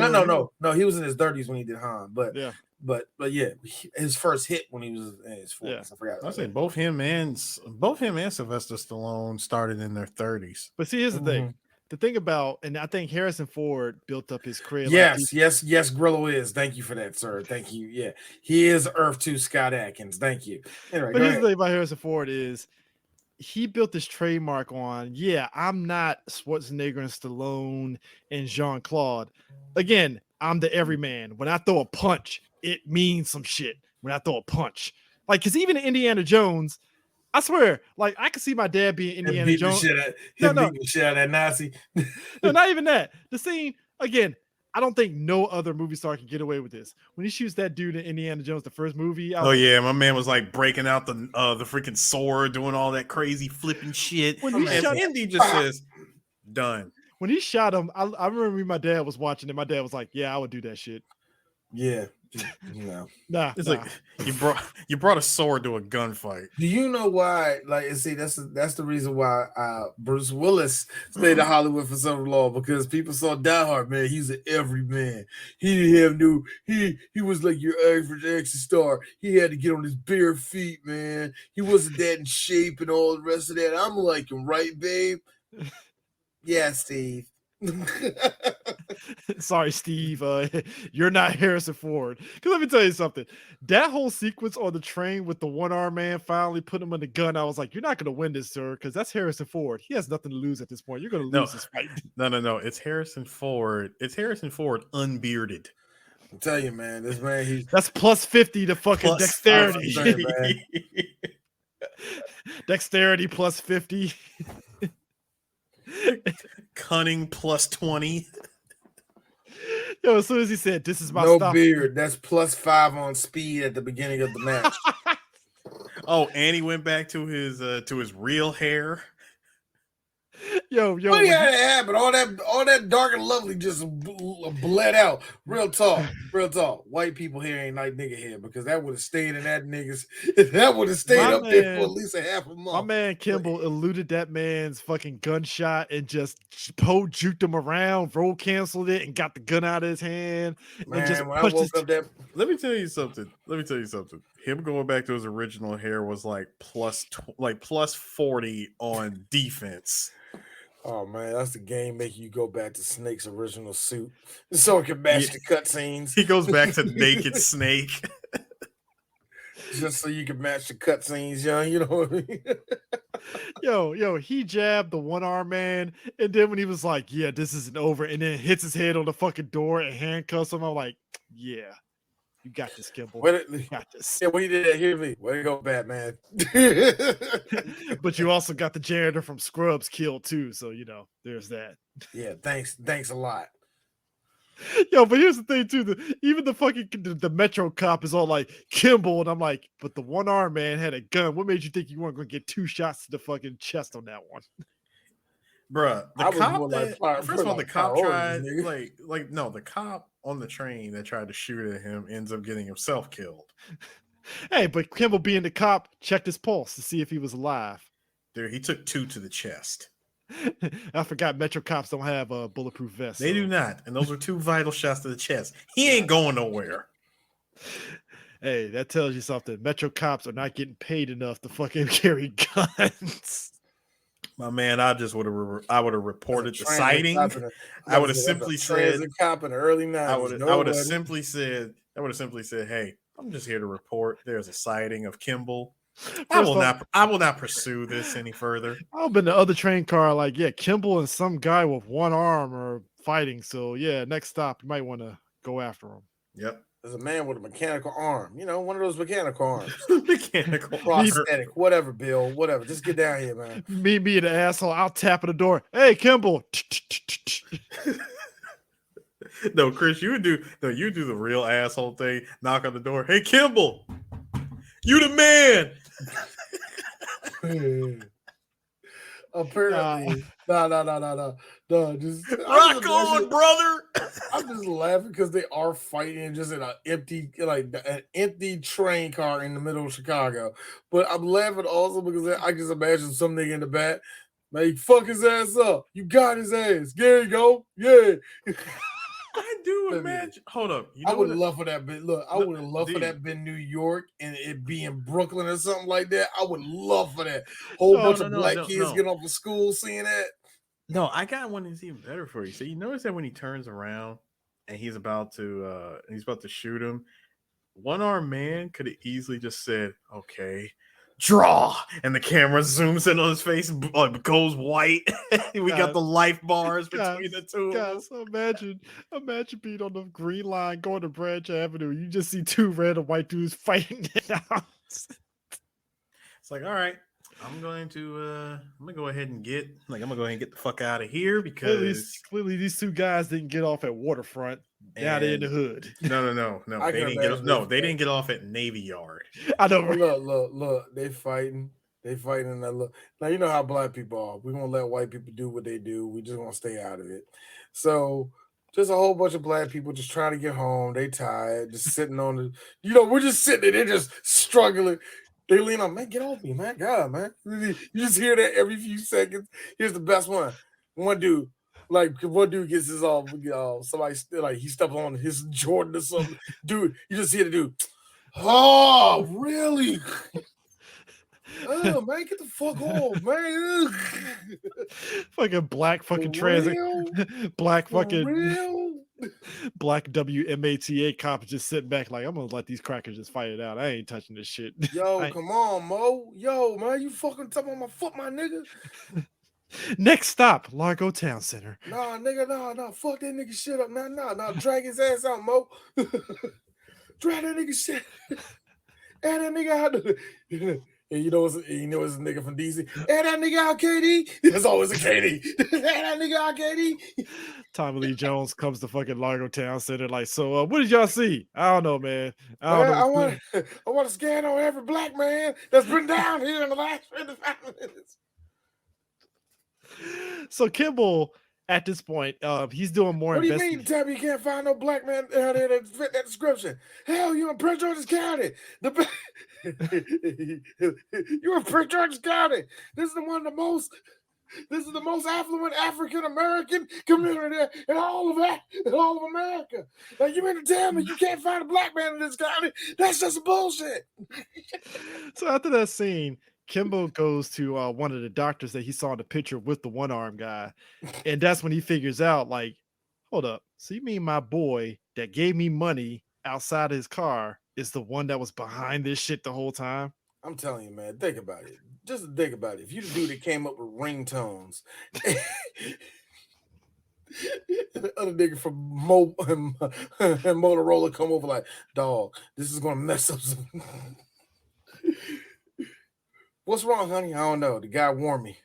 Speaker 4: no, he was in his 30s when he did Han, but yeah, his first hit when he was in his 40s. Yeah. I forgot.
Speaker 5: I say both him and Sylvester Stallone started in their 30s.
Speaker 6: But see, here's the thing. The thing about, and I think Harrison Ford built up his career.
Speaker 4: Yes, Grillo is. Thank you for that, sir. Thank you. Yeah, he is Earth 2 Scott Adkins. Thank you. Anyway,
Speaker 6: but here's the thing about Harrison Ford is he built this trademark on, I'm not Schwarzenegger and Stallone and Jean-Claude. Again, I'm the everyman. When I throw a punch, it means some shit. When I throw a punch. Like, because even in Indiana Jones, I swear, like I could see my dad being Indiana Jones.
Speaker 4: Beating the shit out of that Nazi.
Speaker 6: No, not even that. The scene again. I don't think no other movie star can get away with this. When he shoots that dude in Indiana Jones, the first movie.
Speaker 5: My man was like breaking out the freaking sword, doing all that crazy flipping shit.
Speaker 6: When he shot
Speaker 5: Indy just says, "Done."
Speaker 6: When he shot him, I remember my dad was watching it. My dad was like, "Yeah, I would do that shit."
Speaker 4: Yeah.
Speaker 6: Nah.
Speaker 5: Like you brought a sword to a gunfight.
Speaker 4: Do you know why? Like, see, that's the reason why Bruce Willis stayed in Hollywood for so long, because people saw Die Hard, man. He's an everyman. He didn't have he was like your average action star. He had to get on his bare feet, man. He wasn't that in shape and all the rest of that. I'm like him, right, babe? Yeah, Steve.
Speaker 6: Sorry, Steve. You're not Harrison Ford. Because let me tell you something. That whole sequence on the train with the one-armed man finally put him on the gun, I was like, you're not going to win this, sir, because that's Harrison Ford. He has nothing to lose at this point. You're going to lose this fight.
Speaker 5: No. It's Harrison Ford. It's Harrison Ford unbearded.
Speaker 4: I'm telling you, man. This man,
Speaker 6: that's plus 50 to fucking plus dexterity.
Speaker 4: 50, man.
Speaker 6: Dexterity plus 50.
Speaker 5: Cunning plus 20.
Speaker 6: Yo, as soon as he said, "This is my
Speaker 4: no beard," that's plus 5 on speed at the beginning of the match.
Speaker 5: Oh, and he went back to his real hair.
Speaker 6: Yo,
Speaker 4: what do you have to have? But all that dark and lovely just bled out. Real talk. White people here ain't like nigga here because that would have stayed in that nigga's. That would have stayed up there for at least a half a month.
Speaker 6: My man Kimball eluded that man's fucking gunshot and just juked him around, roll canceled it, and got the gun out of his hand.
Speaker 4: Man,
Speaker 6: and just
Speaker 4: when I woke up that.
Speaker 5: Let me tell you something. Him going back to his original hair was like plus 40 on defense.
Speaker 4: Oh man, that's the game making you go back to Snake's original suit so it can match the cutscenes.
Speaker 5: He goes back to naked Snake.
Speaker 4: Just so you can match the cutscenes, young. You know what I mean?
Speaker 6: Yo, he jabbed the one-armed man, and then when he was like, "Yeah, this isn't over," and then hits his head on the fucking door and handcuffs him, I'm like, "Yeah, you got this, Kimball. You got this."
Speaker 4: Yeah, when he did that, hear me. Way to go, Batman.
Speaker 6: But you also got the janitor from Scrubs killed too, so there's that.
Speaker 4: Yeah, thanks a lot.
Speaker 6: Yo, but here's the thing too: even the Metro cop is all like Kimball, and I'm like, but the one-armed man had a gun. What made you think you weren't going to get 2 shots to the fucking chest on that one?
Speaker 5: Bruh, the cop tried the cop on the train that tried to shoot at him ends up getting himself killed.
Speaker 6: Hey, but Kimball being the cop checked his pulse to see if he was alive.
Speaker 5: Dude, he took 2 to the chest.
Speaker 6: I forgot Metro cops don't have a bulletproof vest.
Speaker 5: They do not, and those were 2 vital shots to the chest. He ain't going nowhere.
Speaker 6: Hey, that tells you something. Metro cops are not getting paid enough to fucking carry guns.
Speaker 5: My man, I would have reported the sighting. I would have simply said,
Speaker 4: "Cop in the early 90s."
Speaker 5: I would have simply said, "Hey, I'm just here to report there's a sighting of Kimball. I will not pursue this any further."
Speaker 6: I've been the other train car, like, yeah, Kimball and some guy with one arm are fighting. So yeah, next stop, you might want to go after him.
Speaker 5: Yep.
Speaker 4: There's a man with a mechanical arm. One of those mechanical arms.
Speaker 5: Mechanical
Speaker 4: prosthetic. Whatever, Bill. Whatever. Just get down here, man.
Speaker 6: Me the asshole. I'll tap at the door. Hey, Kimball.
Speaker 5: No, Chris, you do the real asshole thing. Knock on the door. Hey, Kimball. You the man.
Speaker 4: Apparently, no. Just
Speaker 5: rock on, brother.
Speaker 4: I'm just laughing because they are fighting just in an empty train car in the middle of Chicago. But I'm laughing also because I just imagine some nigga in the back, like, fuck his ass up. You got his ass. There you go. Yeah.
Speaker 5: I do imagine. Hold up.
Speaker 4: I would love for that bit. Look, I would have loved for that bit in New York and it be in Brooklyn or something like that. I would love for that. Whole bunch of black kids get off of school seeing that.
Speaker 5: No, I got one that's even better for you. So you notice that when he turns around and he's about to shoot him, one-armed man could have easily just said, "Okay, draw," and the camera zooms in on his face, goes white. We got the life bars between the two.
Speaker 6: Guys, imagine being on the green line going to Branch Avenue. You just see 2 random white dudes fighting it out.
Speaker 5: It's like, all right, I'm going to go ahead and get the fuck out of here because
Speaker 6: clearly these 2 guys didn't get off at Waterfront. Down in the hood.
Speaker 5: No. They didn't get off at Navy Yard.
Speaker 6: I know.
Speaker 4: Look. They fighting in that look. Now you know how black people are. We're gonna let white people do what they do. We just gonna stay out of it. So just a whole bunch of black people just trying to get home. They tired, just sitting on the. We're just sitting there. They're just struggling. They lean on, man, get off me, man. God, man. You just hear that every few seconds. Here's the best one. One dude gets his somebody he stepped on his Jordan or something. Dude, you just hear the dude. Oh, really? Oh, man, get the fuck off, man.
Speaker 6: Fucking black fucking black fucking black WMATA cop just sitting back like, I'm gonna let these crackers just fight it out. I ain't touching this shit.
Speaker 4: Yo, come on, Mo. Yo, man, you fucking talking on my foot, my nigga.
Speaker 6: Next stop, Largo Town Center.
Speaker 4: Nah, nigga, nah. Fuck that nigga shit up. Nah. Drag his ass out, Mo. Drag that nigga shit. Add that nigga out. And you know it's a nigga from DC. Add that nigga out, KD. There's always a KD. Add that nigga out, KD.
Speaker 6: Tommy Lee Jones comes to fucking Largo Town Center like, so what did y'all see? I don't know, man.
Speaker 4: I want to scan on every black man that's been down here in the last 25 minutes.
Speaker 6: So Kimball at this point, he's doing more
Speaker 4: What do you mean,
Speaker 6: investigation.
Speaker 4: Tabby? You can't find no black man out there that fit that description? Hell, you're in Prince George's County. You're in Prince George's County. This is the most affluent African American community in all of America. Now you mean to tell me you can't find a black man in this county? That's just bullshit.
Speaker 6: So after that scene, Kimbo goes to one of the doctors that he saw in the picture with the one-armed guy, and that's when he figures out, like, hold up, so you mean my boy that gave me money outside his car is the one that was behind this shit the whole time?
Speaker 4: I'm telling you, man, think about it. Just think about it. If you the dude that came up with ringtones, the other nigga from Motorola come over like, dog, this is gonna mess up some. What's wrong, honey? I don't know. The guy warned me.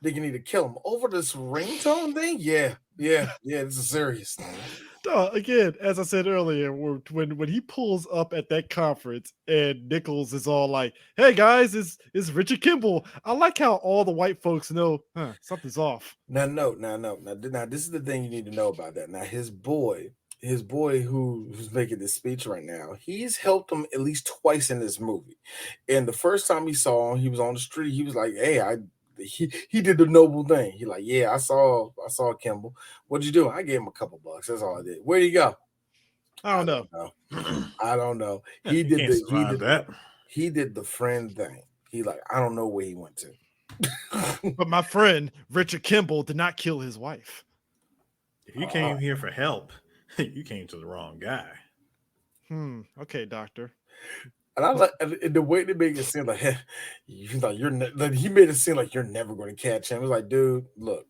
Speaker 4: Think you need to kill him over this ringtone thing? Yeah. This is serious thing.
Speaker 6: Again, as I said earlier, when he pulls up at that conference and Nichols is all like, "Hey guys, it's Richard Kimball." I like how all the white folks know, something's off.
Speaker 4: Now, this is the thing you need to know about that. Now, his boy who's making this speech right now, he's helped him at least twice in this movie. And the first time he saw him, he was on the street. He was like, "Hey, he did the noble thing." He like, "Yeah, I saw Kimball. What'd you do?" I gave him a couple bucks. That's all I did. Where'd he go?
Speaker 6: I don't know.
Speaker 4: I don't know.
Speaker 5: Yeah,
Speaker 4: He did
Speaker 5: that.
Speaker 4: he did the friend thing. He like, I don't know where he went to.
Speaker 6: But my friend Richard Kimball did not kill his wife.
Speaker 5: If you came here for help, you came to the wrong guy.
Speaker 6: Okay, doctor.
Speaker 4: And I like the way they make it seem like he made it seem like you're never going to catch him. It's like, dude, look,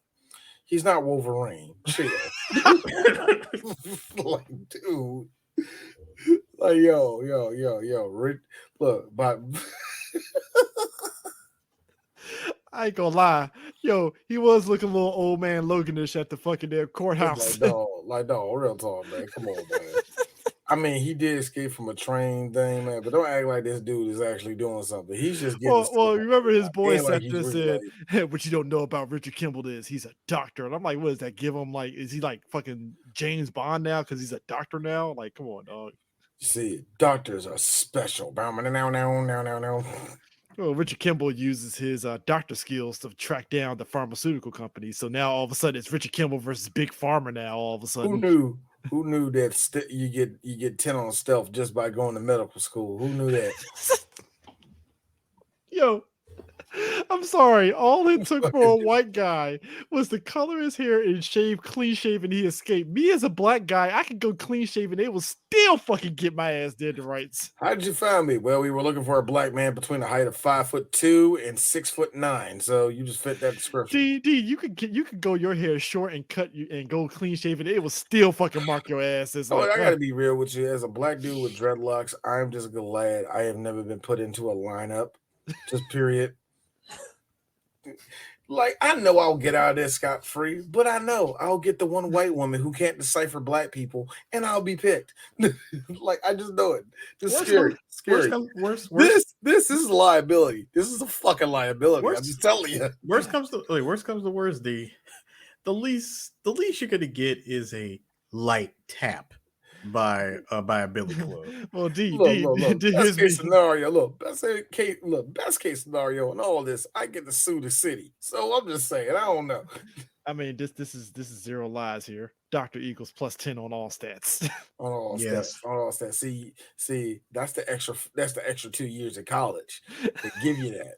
Speaker 4: he's not Wolverine. Chill. Like, dude, like, yo, Rick, look, but
Speaker 6: I ain't gonna lie, yo, he was looking a little old man Loganish at the fucking damn courthouse.
Speaker 4: like dog, real talk, man. Come on, man. I mean, he did escape from a train thing, man, but don't act like this dude is actually doing something. He's just getting.
Speaker 6: Well, remember his boy said
Speaker 4: like
Speaker 6: this, hey, what you don't know about Richard Kimball is he's a doctor. And I'm like, what does that give him? Like, is he like fucking James Bond now because he's a doctor now? Like, come on, dog.
Speaker 4: See, doctors are special. Now.
Speaker 6: Well, Richard Kimball uses his doctor skills to track down the pharmaceutical company. So now all of a sudden it's Richard Kimball versus Big Pharma now. All of a sudden,
Speaker 4: Who knew that you get 10 on stealth just by going to medical school? Who knew that?
Speaker 6: Yo, I'm sorry. All it took for a white guy was to color his hair and shave clean shaven. He escaped. Me as a black guy, I could go clean shaven. They will still fucking get my ass dead to rights.
Speaker 4: How did you find me? Well, we were looking for a black man between the height of 5'2" and 6'9". So you just fit that description.
Speaker 6: D, you could go your hair short and cut you and go clean shaven. It will still fucking mark your ass. As
Speaker 4: I gotta be real with you. As a black dude with dreadlocks, I'm just glad I have never been put into a lineup. Just period. Like, I know I'll get out of this scot-free, but I know I'll get the one white woman who can't decipher black people, and I'll be picked. Like, I just know it. It's scary. This is liability. This is a fucking liability. I'm just telling you.
Speaker 5: Worst comes to worst, the least you're gonna get is a light tap by a billy club.
Speaker 6: Well,
Speaker 4: look, best case scenario. Best case scenario in all this, I get to sue the city. So I'm just saying, I don't know.
Speaker 6: I mean, this is zero lies here. Doctor equals +10 on all stats.
Speaker 4: On all stats. See, that's the extra 2 years of college. They give you that.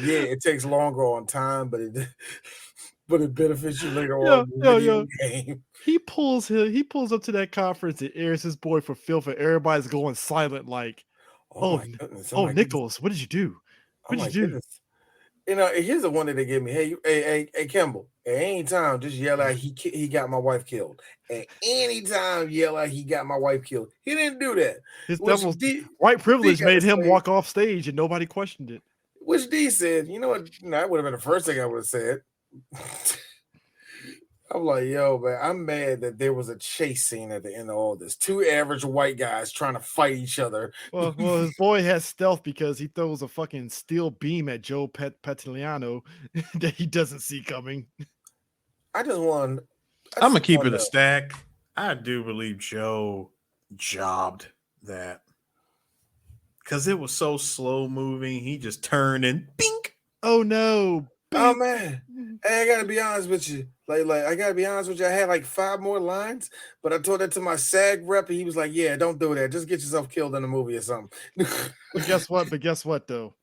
Speaker 4: Yeah, it takes longer on time, but it benefits you later on in the game.
Speaker 6: He pulls up to that conference and airs his boy for filth, and everybody's going silent like, oh Nichols, what did you do? What did you do?
Speaker 4: Goodness. You know, here's the one that they gave me. Hey, Kimball, at any time, just yell out he got my wife killed. At any time, yell out he got my wife killed. He didn't do that.
Speaker 6: His devil's white privilege made him walk off stage and nobody questioned it.
Speaker 4: Which D said, you know what? That would have been the first thing I would have said. I'm like, yo, man, I'm mad that there was a chase scene at the end of all this. Two average white guys trying to fight each other.
Speaker 6: Well, his boy has stealth because he throws a fucking steel beam at Joe Petiliano that he doesn't see coming.
Speaker 4: I just want.
Speaker 5: I'm gonna keep it a stack. I do believe Joe jobbed that because it was so slow moving. He just turned and bink.
Speaker 6: Oh no!
Speaker 4: Oh man, hey, I gotta be honest with you. Like I gotta be honest with you. I had like 5 more lines, but I told that to my SAG rep, and he was like, "Yeah, don't do that. Just get yourself killed in a movie or something."
Speaker 6: But guess what? Though,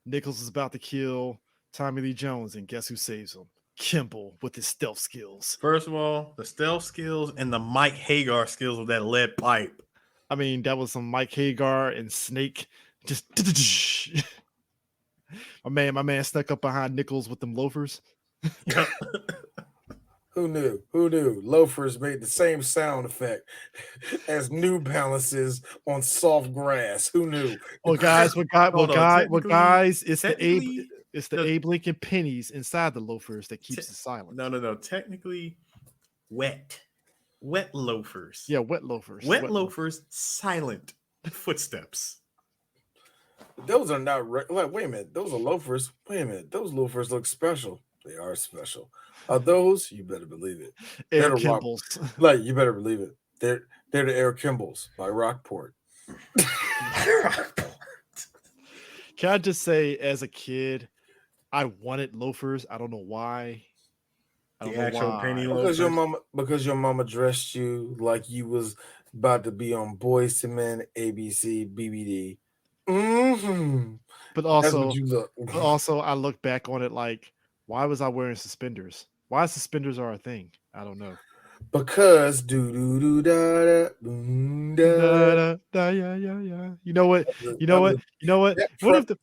Speaker 6: Nichols is about to kill Tommy Lee Jones, and guess who saves him? Kimball with his stealth skills.
Speaker 5: First of all, the stealth skills and the Mike Hagar skills with that lead pipe.
Speaker 6: I mean, that was some Mike Hagar and Snake. Just my man snuck up behind Nichols with them loafers.
Speaker 4: Who knew? Who knew? Loafers made the same sound effect as New Balances on soft grass. Who knew?
Speaker 6: Well, guys, guys? It's the Abe Lincoln pennies inside the loafers that keeps it silent.
Speaker 5: No. Technically, wet loafers.
Speaker 6: Yeah, wet loafers.
Speaker 5: Wet loafers, silent footsteps.
Speaker 4: Those are not like. Wait a minute. Those are loafers. Wait a minute. Those loafers look special. They are special. Are those? You better believe it.
Speaker 6: Air Kimballs.
Speaker 4: Like you better believe it. They're the Air Kimballs by Rockport.
Speaker 6: Can I just say, as a kid, I wanted loafers. I don't know why.
Speaker 5: Penny
Speaker 4: loafers. Because your mama dressed you like you was about to be on Boyz II Men, ABC, BBD. Mm-hmm.
Speaker 6: But also, I look back on it like, why was I wearing suspenders? Why suspenders are a thing? I don't know.
Speaker 4: Because yeah.
Speaker 6: You know what?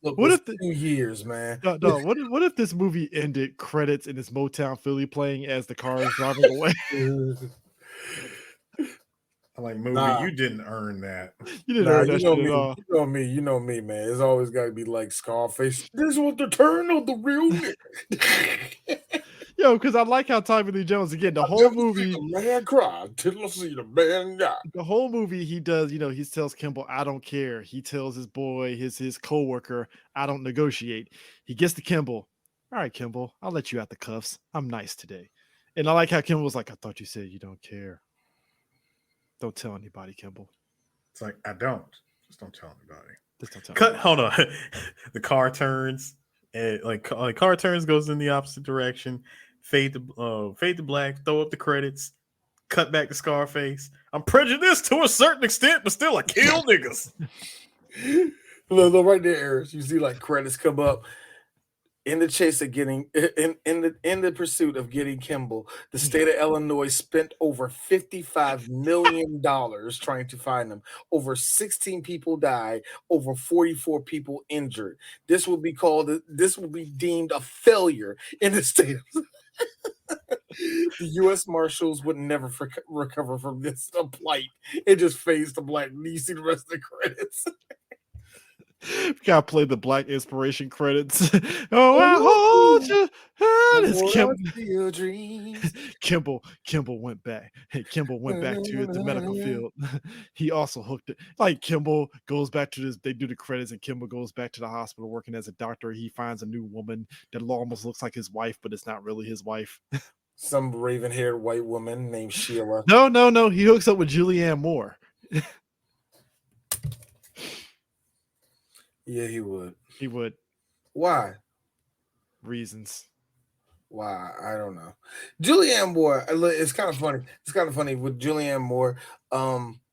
Speaker 6: What if
Speaker 4: 2 years, man?
Speaker 6: No. What if this movie ended credits and it's Motown Philly playing as the car is driving away?
Speaker 5: I'm like, movie, you didn't earn that.
Speaker 6: You didn't earn that shit
Speaker 4: me.
Speaker 6: At all.
Speaker 4: You know me, man. It's always got to be like Scarface. This was the turn of the real nigga.
Speaker 6: Yo, because I like how Tommy Lee Jones, again, the whole movie.
Speaker 4: The man cried till I see the man die.
Speaker 6: The whole movie he does, he tells Kimball, I don't care. He tells his boy, his co-worker, I don't negotiate. He gets to Kimball. All right, Kimball, I'll let you out the cuffs. I'm nice today. And I like how Kimball was like, I thought you said you don't care. Don't tell anybody, Kimball.
Speaker 5: It's like, I don't. Just don't tell anybody.
Speaker 6: Just don't tell
Speaker 5: anybody. Hold on. The car turns. And car turns, goes in the opposite direction. Fade to black. Throw up the credits. Cut back to Scarface. I'm prejudiced to a certain extent, but still I kill niggas.
Speaker 4: Look, right there, Eric. You see like credits come up. In the chase of getting in the pursuit of getting Kimball, the state of Illinois spent over $55 million trying to find him. Over 16 people died, over 44 people injured. This will be deemed a failure in the state of the U.S. Marshals would never recover from this plight. It just fades to black. You see the rest of the credits.
Speaker 6: Gotta play the black inspiration credits. Oh, I hold you. Kimball went back. Kimball went back to the medical field. He also hooked it. Like Kimball goes back to this. They do the credits, and Kimball goes back to the hospital working as a doctor. He finds a new woman that almost looks like his wife, but it's not really his wife.
Speaker 4: Some raven-haired white woman named Sheila.
Speaker 6: No. He hooks up with Julianne Moore.
Speaker 4: Yeah, he would.
Speaker 6: He would.
Speaker 4: Why?
Speaker 6: Reasons.
Speaker 4: Why? I don't know. Julianne Moore. It's kind of funny. It's kind of funny with Julianne Moore.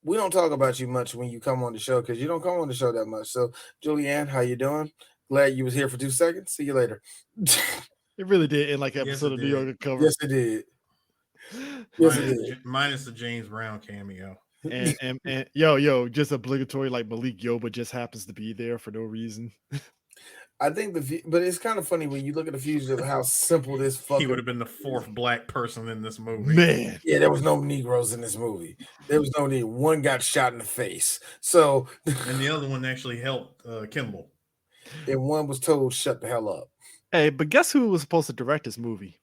Speaker 4: We don't talk about you much when you come on the show because you don't come on the show that much. So, Julianne, how you doing? Glad you was here for 2 seconds. See you later.
Speaker 6: It really did in like episode of New York Undercover.
Speaker 4: Yes, it did.
Speaker 5: Minus the James Brown cameo.
Speaker 6: And yo, just obligatory like Malik Yoba just happens to be there for no reason.
Speaker 4: I think but it's kind of funny when you look at the Fugitive how simple this fucking.
Speaker 5: He would have been the 4th black person in this movie.
Speaker 6: Man,
Speaker 4: yeah, there was no Negroes in this movie. There was no need. One got shot in the face, so
Speaker 5: and the other one actually helped Kimball.
Speaker 4: And one was told shut the hell up.
Speaker 6: Hey, but guess who was supposed to direct this movie?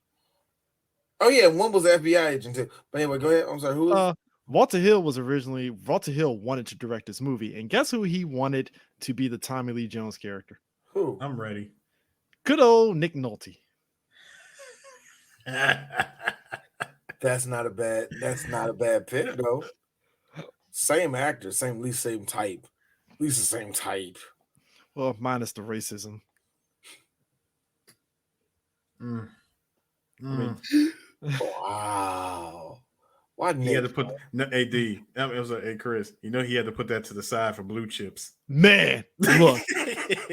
Speaker 4: Oh yeah, one was an FBI agent too. But anyway, go ahead. I'm sorry. Who?
Speaker 6: Walter Hill wanted to direct this movie, and guess who he wanted to be the Tommy Lee Jones character?
Speaker 4: Who?
Speaker 5: I'm ready.
Speaker 6: Good old Nick Nolte.
Speaker 4: That's not a bad pick though. Same actor, at least same type. At least the same type.
Speaker 6: Well, minus the racism.
Speaker 5: Mm.
Speaker 6: I mean,
Speaker 4: Wow. Why
Speaker 5: He had
Speaker 4: Nick?
Speaker 5: to put no AD. It was hey Chris. You know he had to put that to the side for blue chips.
Speaker 6: man, look.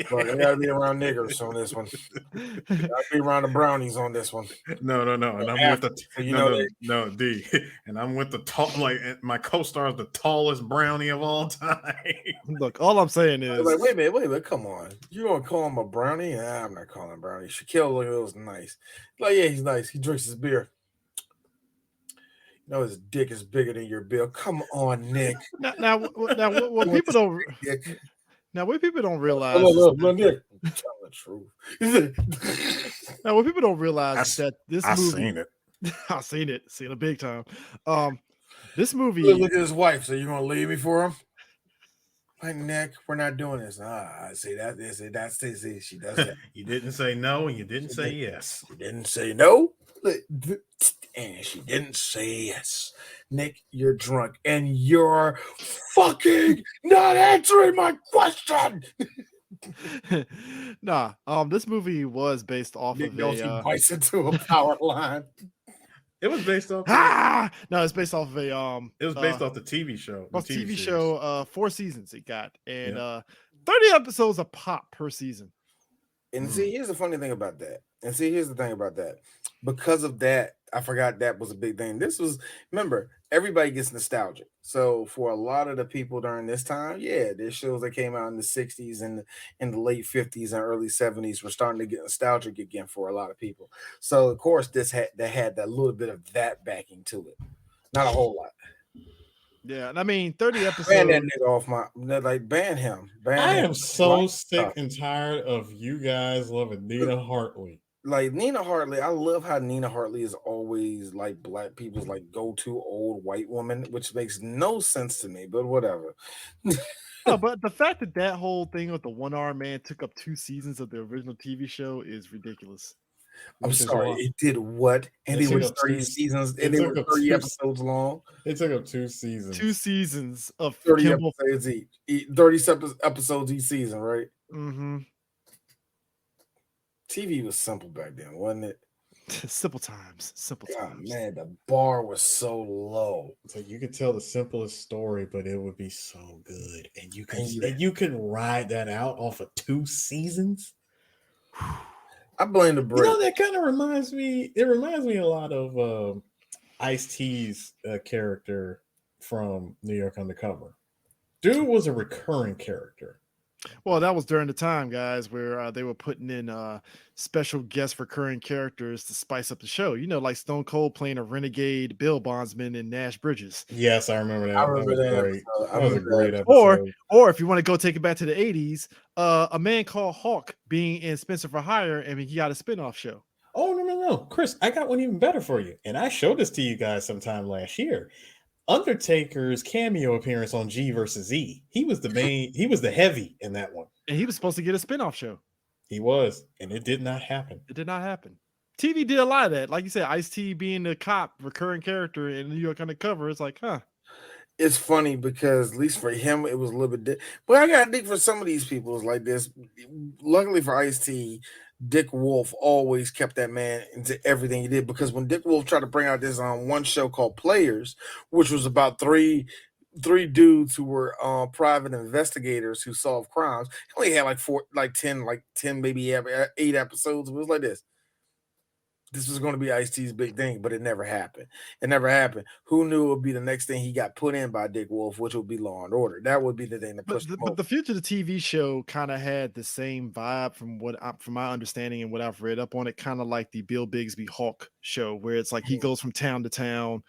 Speaker 4: Bro, they gotta be around niggers on this one. Gotta be around the brownies on this one.
Speaker 5: No. And I'm with the
Speaker 4: So you know
Speaker 5: no D. And I'm with the tall my co-star is the tallest brownie of all time.
Speaker 6: Look, all I'm saying is
Speaker 4: like, wait a minute, come on. You gonna call him a brownie? Nah, I'm not calling him brownie. Shaquille look, it was nice. Like, yeah, he's nice. He drinks his beer. You know his dick is bigger than your bill. Come on, Nick.
Speaker 6: now what people don't
Speaker 4: Nick.
Speaker 6: now what people don't realize
Speaker 4: Look, Nick. Tell the truth.
Speaker 6: now what people don't realize is that this
Speaker 5: I
Speaker 6: movie
Speaker 5: seen it.
Speaker 6: I seen it big time. This movie
Speaker 4: Look at his wife. So you gonna leave me for him? Like, Nick, we're not doing this. I say that. See, she does that.
Speaker 5: You didn't say no, and you didn't say yes.
Speaker 4: She didn't say no, and she didn't say yes. Nick, you're drunk, and you're fucking not answering my question.
Speaker 6: Nah, this movie was based off
Speaker 4: Nick
Speaker 6: of
Speaker 4: knows
Speaker 6: a
Speaker 4: he bites into a power line.
Speaker 5: It was based off.
Speaker 6: No, it's based off of a
Speaker 5: It was based off the TV show.
Speaker 6: The TV show, 4 seasons it got, and 30 episodes a pop per season.
Speaker 4: And see, here's the funny thing about that. Because of that, I forgot that was a big thing. Remember, everybody gets nostalgic. So for a lot of the people during this time, there's shows that came out in the 60s and in the late 50s and early 70s were starting to get nostalgic again for a lot of people. So of course, had that little bit of that backing to it. Not a whole lot.
Speaker 6: Yeah, and I mean 30 episodes.
Speaker 4: Ban that nigga off ban him.
Speaker 5: I am so sick and tired of you guys loving Nina Hartley.
Speaker 4: Like Nina Hartley, I love how Nina Hartley is always like black people's like go-to old white woman, which makes no sense to me, but whatever.
Speaker 6: No, but the fact that whole thing with the one-armed man took up 2 seasons of the original TV show is ridiculous.
Speaker 4: I'm sorry, it did what? And it was 30 seasons, and they were 30 episodes long.
Speaker 5: It took up 2 seasons.
Speaker 6: 2 seasons of
Speaker 4: 30 episodes each. 30 episodes each season, right?
Speaker 6: Mm-hmm.
Speaker 4: TV was simple back then, wasn't it?
Speaker 6: Simple times.
Speaker 4: Man, the bar was so low.
Speaker 5: So you could tell the simplest story, but it would be so good, and you can ride that out off of 2 seasons.
Speaker 4: I blame the break.
Speaker 5: You know, that kind of reminds me. It reminds me a lot of Ice-T's character from New York Undercover. Dude was a recurring character.
Speaker 6: Well, that was during the time, guys, where they were putting in special guest recurring characters to spice up the show. You know, like Stone Cold playing a renegade bail bondsman in Nash Bridges.
Speaker 5: Yes, I remember that.
Speaker 4: I remember that.
Speaker 5: That was a great episode.
Speaker 6: Or if you want to go take it back to the 80s, a man called Hawk being in Spencer for Hire, and he got a spinoff show.
Speaker 5: Oh, no. Chris, I got one even better for you. And I showed this to you guys sometime last year. Undertaker's cameo appearance on G versus E. He was the heavy in that one.
Speaker 6: And he was supposed to get a spinoff show.
Speaker 5: He was, and it did not happen.
Speaker 6: It did not happen. TV did a lot of that. Like you said, Ice-T being the cop, recurring character in New York Undercover. It's like,
Speaker 4: It's funny because at least for him, it was a little bit but I got to think for some of these people, it's like this. Luckily for Ice-T, Dick Wolf always kept that man into everything he did, because when Dick Wolf tried to bring out this one show called Players, which was about three dudes who were private investigators who solved crimes, he only had like 10, maybe 8 episodes. It was like this. This was going to be Ice-T's big thing, but it never happened. Who knew it would be the next thing he got put in by Dick Wolf, which would be Law and Order. That would be the thing that pushed him over.
Speaker 6: But the future of the TV show kind of had the same vibe from my understanding and what I've read up on it, kind of like the Bill Bixby Hawk show, where it's like he goes from town to town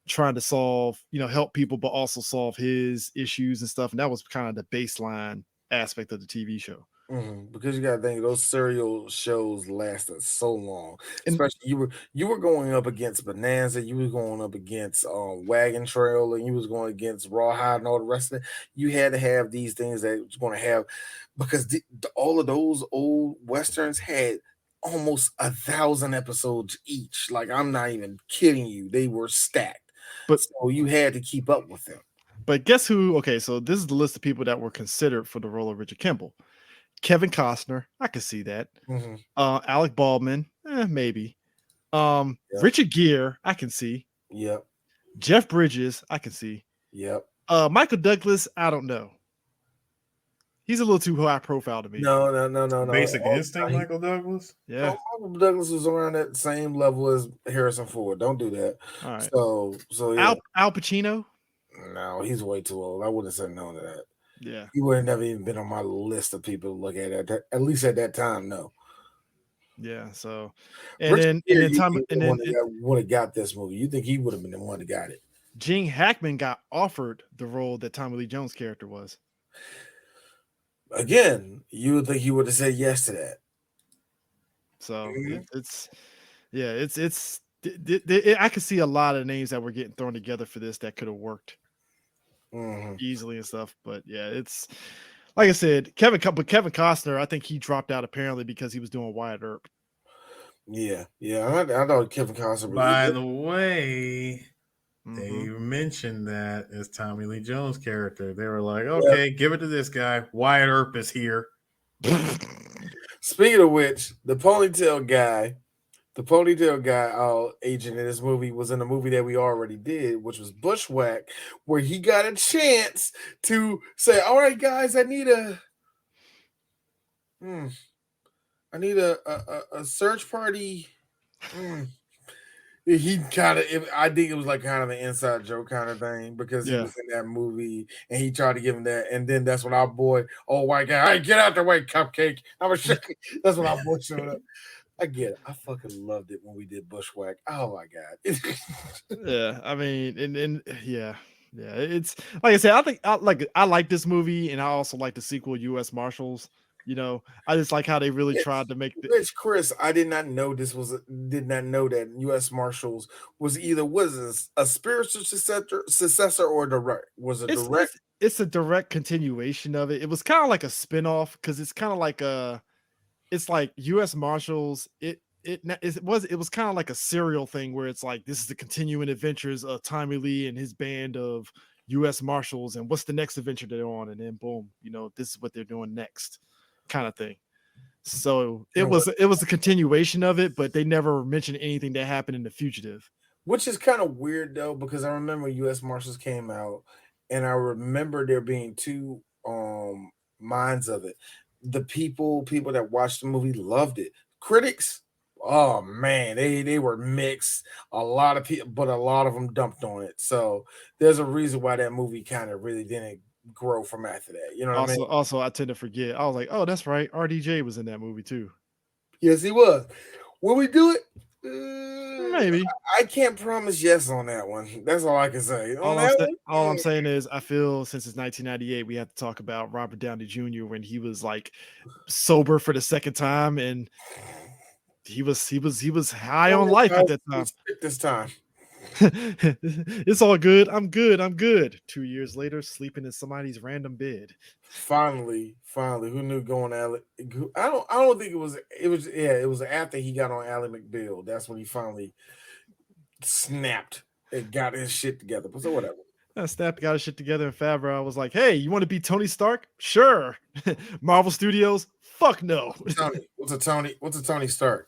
Speaker 6: trying to solve, help people, but also solve his issues and stuff. And that was kind of the baseline aspect of the TV show.
Speaker 4: Mm-hmm. Because you got to think those serial shows lasted so long. Especially you were going up against Bonanza, you were going up against Wagon Trail, and you was going against Rawhide and all the rest of it. You had to have these things that was going to have, because all of those old westerns had almost 1,000 episodes each. Like, I'm not even kidding you. They were stacked.
Speaker 6: But
Speaker 4: So you had to keep up with them.
Speaker 6: But guess who? Okay, so this is the list of people that were considered for the role of Richard Kimball. Kevin Costner, I can see that.
Speaker 4: Mm-hmm.
Speaker 6: Alec Baldwin, maybe.
Speaker 4: Yep.
Speaker 6: Richard Gere, I can see.
Speaker 4: Yep.
Speaker 6: Jeff Bridges, I can see.
Speaker 4: Yep.
Speaker 6: Michael Douglas, I don't know. He's a little too high profile to me.
Speaker 4: No.
Speaker 5: Basic Instinct, Michael Douglas.
Speaker 6: Yeah.
Speaker 4: Michael Douglas was around that same level as Harrison Ford. Don't do that.
Speaker 6: All right.
Speaker 4: So yeah.
Speaker 6: Al Pacino.
Speaker 4: No, he's way too old. I wouldn't have said no to that.
Speaker 6: Yeah.
Speaker 4: He would have never even been on my list of people to look at least at that time. No.
Speaker 6: Yeah. So,
Speaker 4: and then would have got this movie. You think he would have been the one that got it?
Speaker 6: Gene Hackman got offered the role that Tommy Lee Jones' character was.
Speaker 4: Again, you would think he would have said yes to that.
Speaker 6: So I could see a lot of names that were getting thrown together for this that could have worked easily and stuff. But yeah, it's like I said, Kevin Costner, I think he dropped out apparently because he was doing Wyatt Earp.
Speaker 4: Yeah. I know Kevin Costner.
Speaker 5: By the way, they mentioned that as Tommy Lee Jones' character. They were like, okay, give it to this guy. Wyatt Earp is here.
Speaker 4: Speaking of which, the ponytail guy, agent in this movie was in a movie that we already did, which was Bushwhack, where he got a chance to say, all right, guys, I need a search party. He kind of, I think it was like kind of an inside joke kind of thing because he was in that movie and he tried to give him that. And then that's when our boy, white guy, hey, get out the way, Cupcake. That's when our boy showed up. I get it. I fucking loved it when we did Bushwhack. Oh my God.
Speaker 6: Yeah. I mean, yeah. It's like I said, I think I like this movie and I also like the sequel, U.S. Marshals. You know, I just like how they really tried to make
Speaker 4: Chris, I did not know that U.S. Marshals was either a spiritual successor or direct. Was it direct?
Speaker 6: It's a direct continuation of it. It was kind of like a spinoff because it's kind of like it's like U.S. Marshals. It was kind of like a serial thing where it's like this is the continuing adventures of Tommy Lee and his band of U.S. Marshals, and what's the next adventure they're on, and then boom, this is what they're doing next. Kind of thing. So it was a continuation of it, but they never mentioned anything that happened in The Fugitive.
Speaker 4: Which is kind of weird though, because I remember U.S. Marshals came out and I remember there being two minds of it. The people that watched the movie loved it. Critics, oh man, they were mixed. A lot of people, but a lot of them dumped on it. So there's a reason why that movie kind of really didn't grow from after that. You know what I mean?
Speaker 6: Also, I tend to forget. I was like, oh, that's right. RDJ was in that movie too.
Speaker 4: Yes, he was. Will we do it?
Speaker 6: Maybe.
Speaker 4: I can't promise yes on that one. That's all I can say.
Speaker 6: All I'm saying is I feel since it's 1998, we have to talk about Robert Downey Jr. when he was like sober for the second time and he was high on life at that time.
Speaker 4: This time.
Speaker 6: It's all good. I'm good. 2 years later, sleeping in somebody's random bed.
Speaker 4: Finally, who knew going Ally? I don't think it was after he got on Ally McBeal. That's when he finally snapped and got his shit together. But so whatever.
Speaker 6: Snapped, got his shit together, and Favreau was like, "Hey, you want to be Tony Stark? Sure." Marvel Studios, fuck no.
Speaker 4: What's a Tony Stark?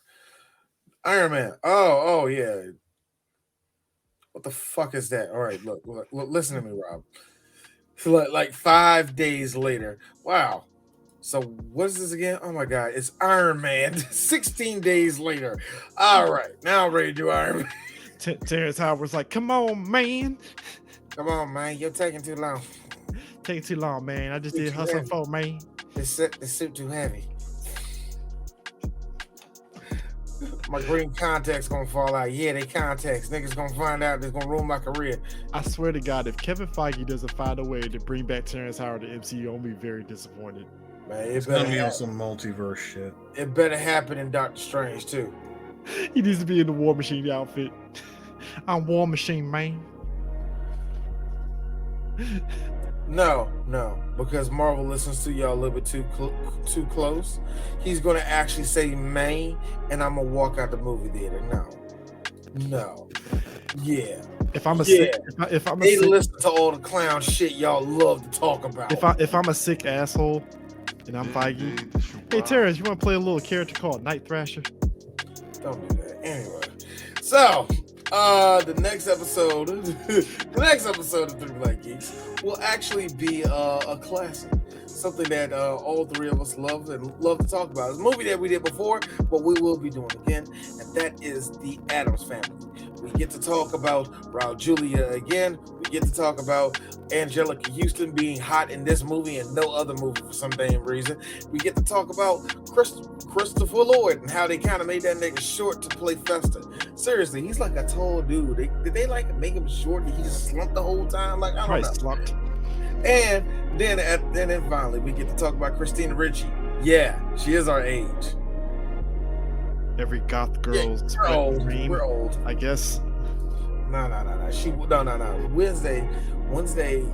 Speaker 4: Iron Man. Oh yeah. What the fuck is that? All right, look, listen to me, Rob. So like 5 days later, wow. So what is this again? Oh my God, it's Iron Man. 16 days later. All right, now I'm ready to do Iron Man.
Speaker 6: Terrence Howard's like, come on, man.
Speaker 4: Come on, man. You're taking too long.
Speaker 6: Taking too long, man. I just did Hustle 4, man.
Speaker 4: The suit too heavy. My green contacts gonna fall out. Yeah, they contacts. Niggas gonna find out. They're gonna ruin my career.
Speaker 6: I swear to God, if Kevin Feige doesn't find a way to bring back Terrence Howard to MCU, I'll be very disappointed.
Speaker 4: Man,
Speaker 5: it's gonna be on some multiverse shit.
Speaker 4: It better happen in Doctor Strange too.
Speaker 6: He needs to be in the War Machine outfit. I'm War Machine, man.
Speaker 4: No, because Marvel listens to y'all a little bit too close. He's gonna actually say May, and I'm gonna walk out the movie theater. No, yeah.
Speaker 6: If I'm a
Speaker 4: Yeah.
Speaker 6: sick, if I'm a
Speaker 4: They
Speaker 6: sick,
Speaker 4: listen to all the clown shit y'all love to talk about.
Speaker 6: if I'm a sick asshole, and I'm Feige, hey Terrence, you want to play a little character called Night Thrasher?
Speaker 4: Don't do that. Anyway, so the next episode, the next episode of Three Black Geeks will actually be a classic, something that all three of us love to talk about. It's a movie that we did before, but we will be doing again, and that is The Addams Family. We get to talk about Raul Julia again. We get to talk about Angelica Houston being hot in this movie and no other movie for some damn reason. We get to talk about Christopher Lloyd and how they kind of made that nigga short to play Fester. Seriously, he's like a tall dude. Did they like make him short and he just slumped the whole time? Like, I don't know.
Speaker 6: Slumped.
Speaker 4: And then finally, we get to talk about Christina Ricci. Yeah, she is our age.
Speaker 6: Every goth girl's dream.
Speaker 4: We're old.
Speaker 6: I guess.
Speaker 4: No. Wednesday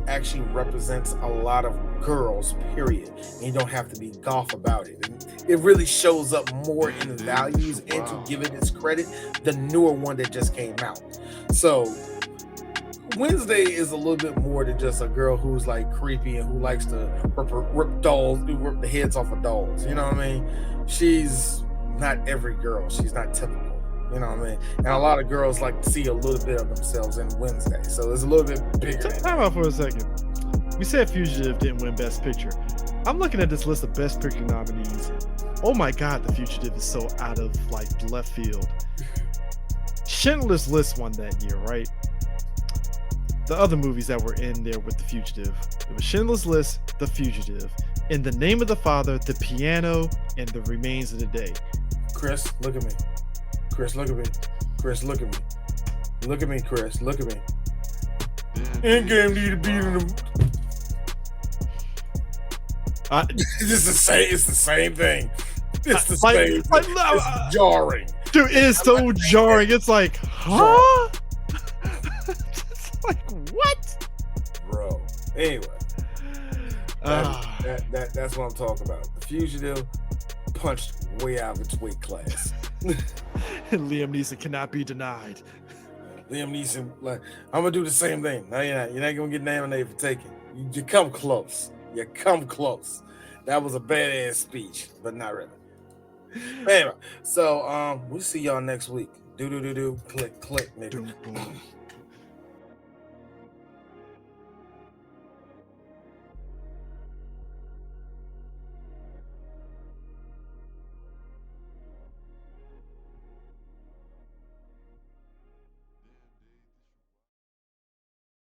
Speaker 4: actually represents a lot of girls, period. And you don't have to be goth about it. And it really shows up more in values and to give it its credit, the newer one that just came out. So Wednesday is a little bit more than just a girl who's like creepy and who likes to rip the heads off of dolls. You know what I mean? She's not every girl. She's not typical. You know what I mean? And a lot of girls like to see a little bit of themselves in Wednesday. So it's a little bit bigger.
Speaker 6: Time out for a second. We said Fugitive didn't win Best Picture. I'm looking at this list of Best Picture nominees. Oh my God, The Fugitive is so out of like left field. Schindler's List won that year, right? The other movies that were in there with The Fugitive. It was Schindler's List, The Fugitive, In the Name of the Father, The Piano, and The Remains of the Day.
Speaker 4: Chris, look at me. Chris, look at me. Chris, look at me. Look at me, Chris. Look at me. Endgame need to be in the. It's the same thing. It's the same. It's jarring.
Speaker 6: Dude, it is so jarring. It's like, huh? It's like, what?
Speaker 4: Bro. Anyway. That's what I'm talking about. The Fugitive punched way out of its weight class.
Speaker 6: Liam Neeson cannot be denied.
Speaker 4: Liam Neeson, like, I'm gonna do the same thing. No, you're not. You're not gonna get nominated for taking. You come close. You come close. That was a badass speech, but not really. Anyway, so we'll see y'all next week. Do click, nigga.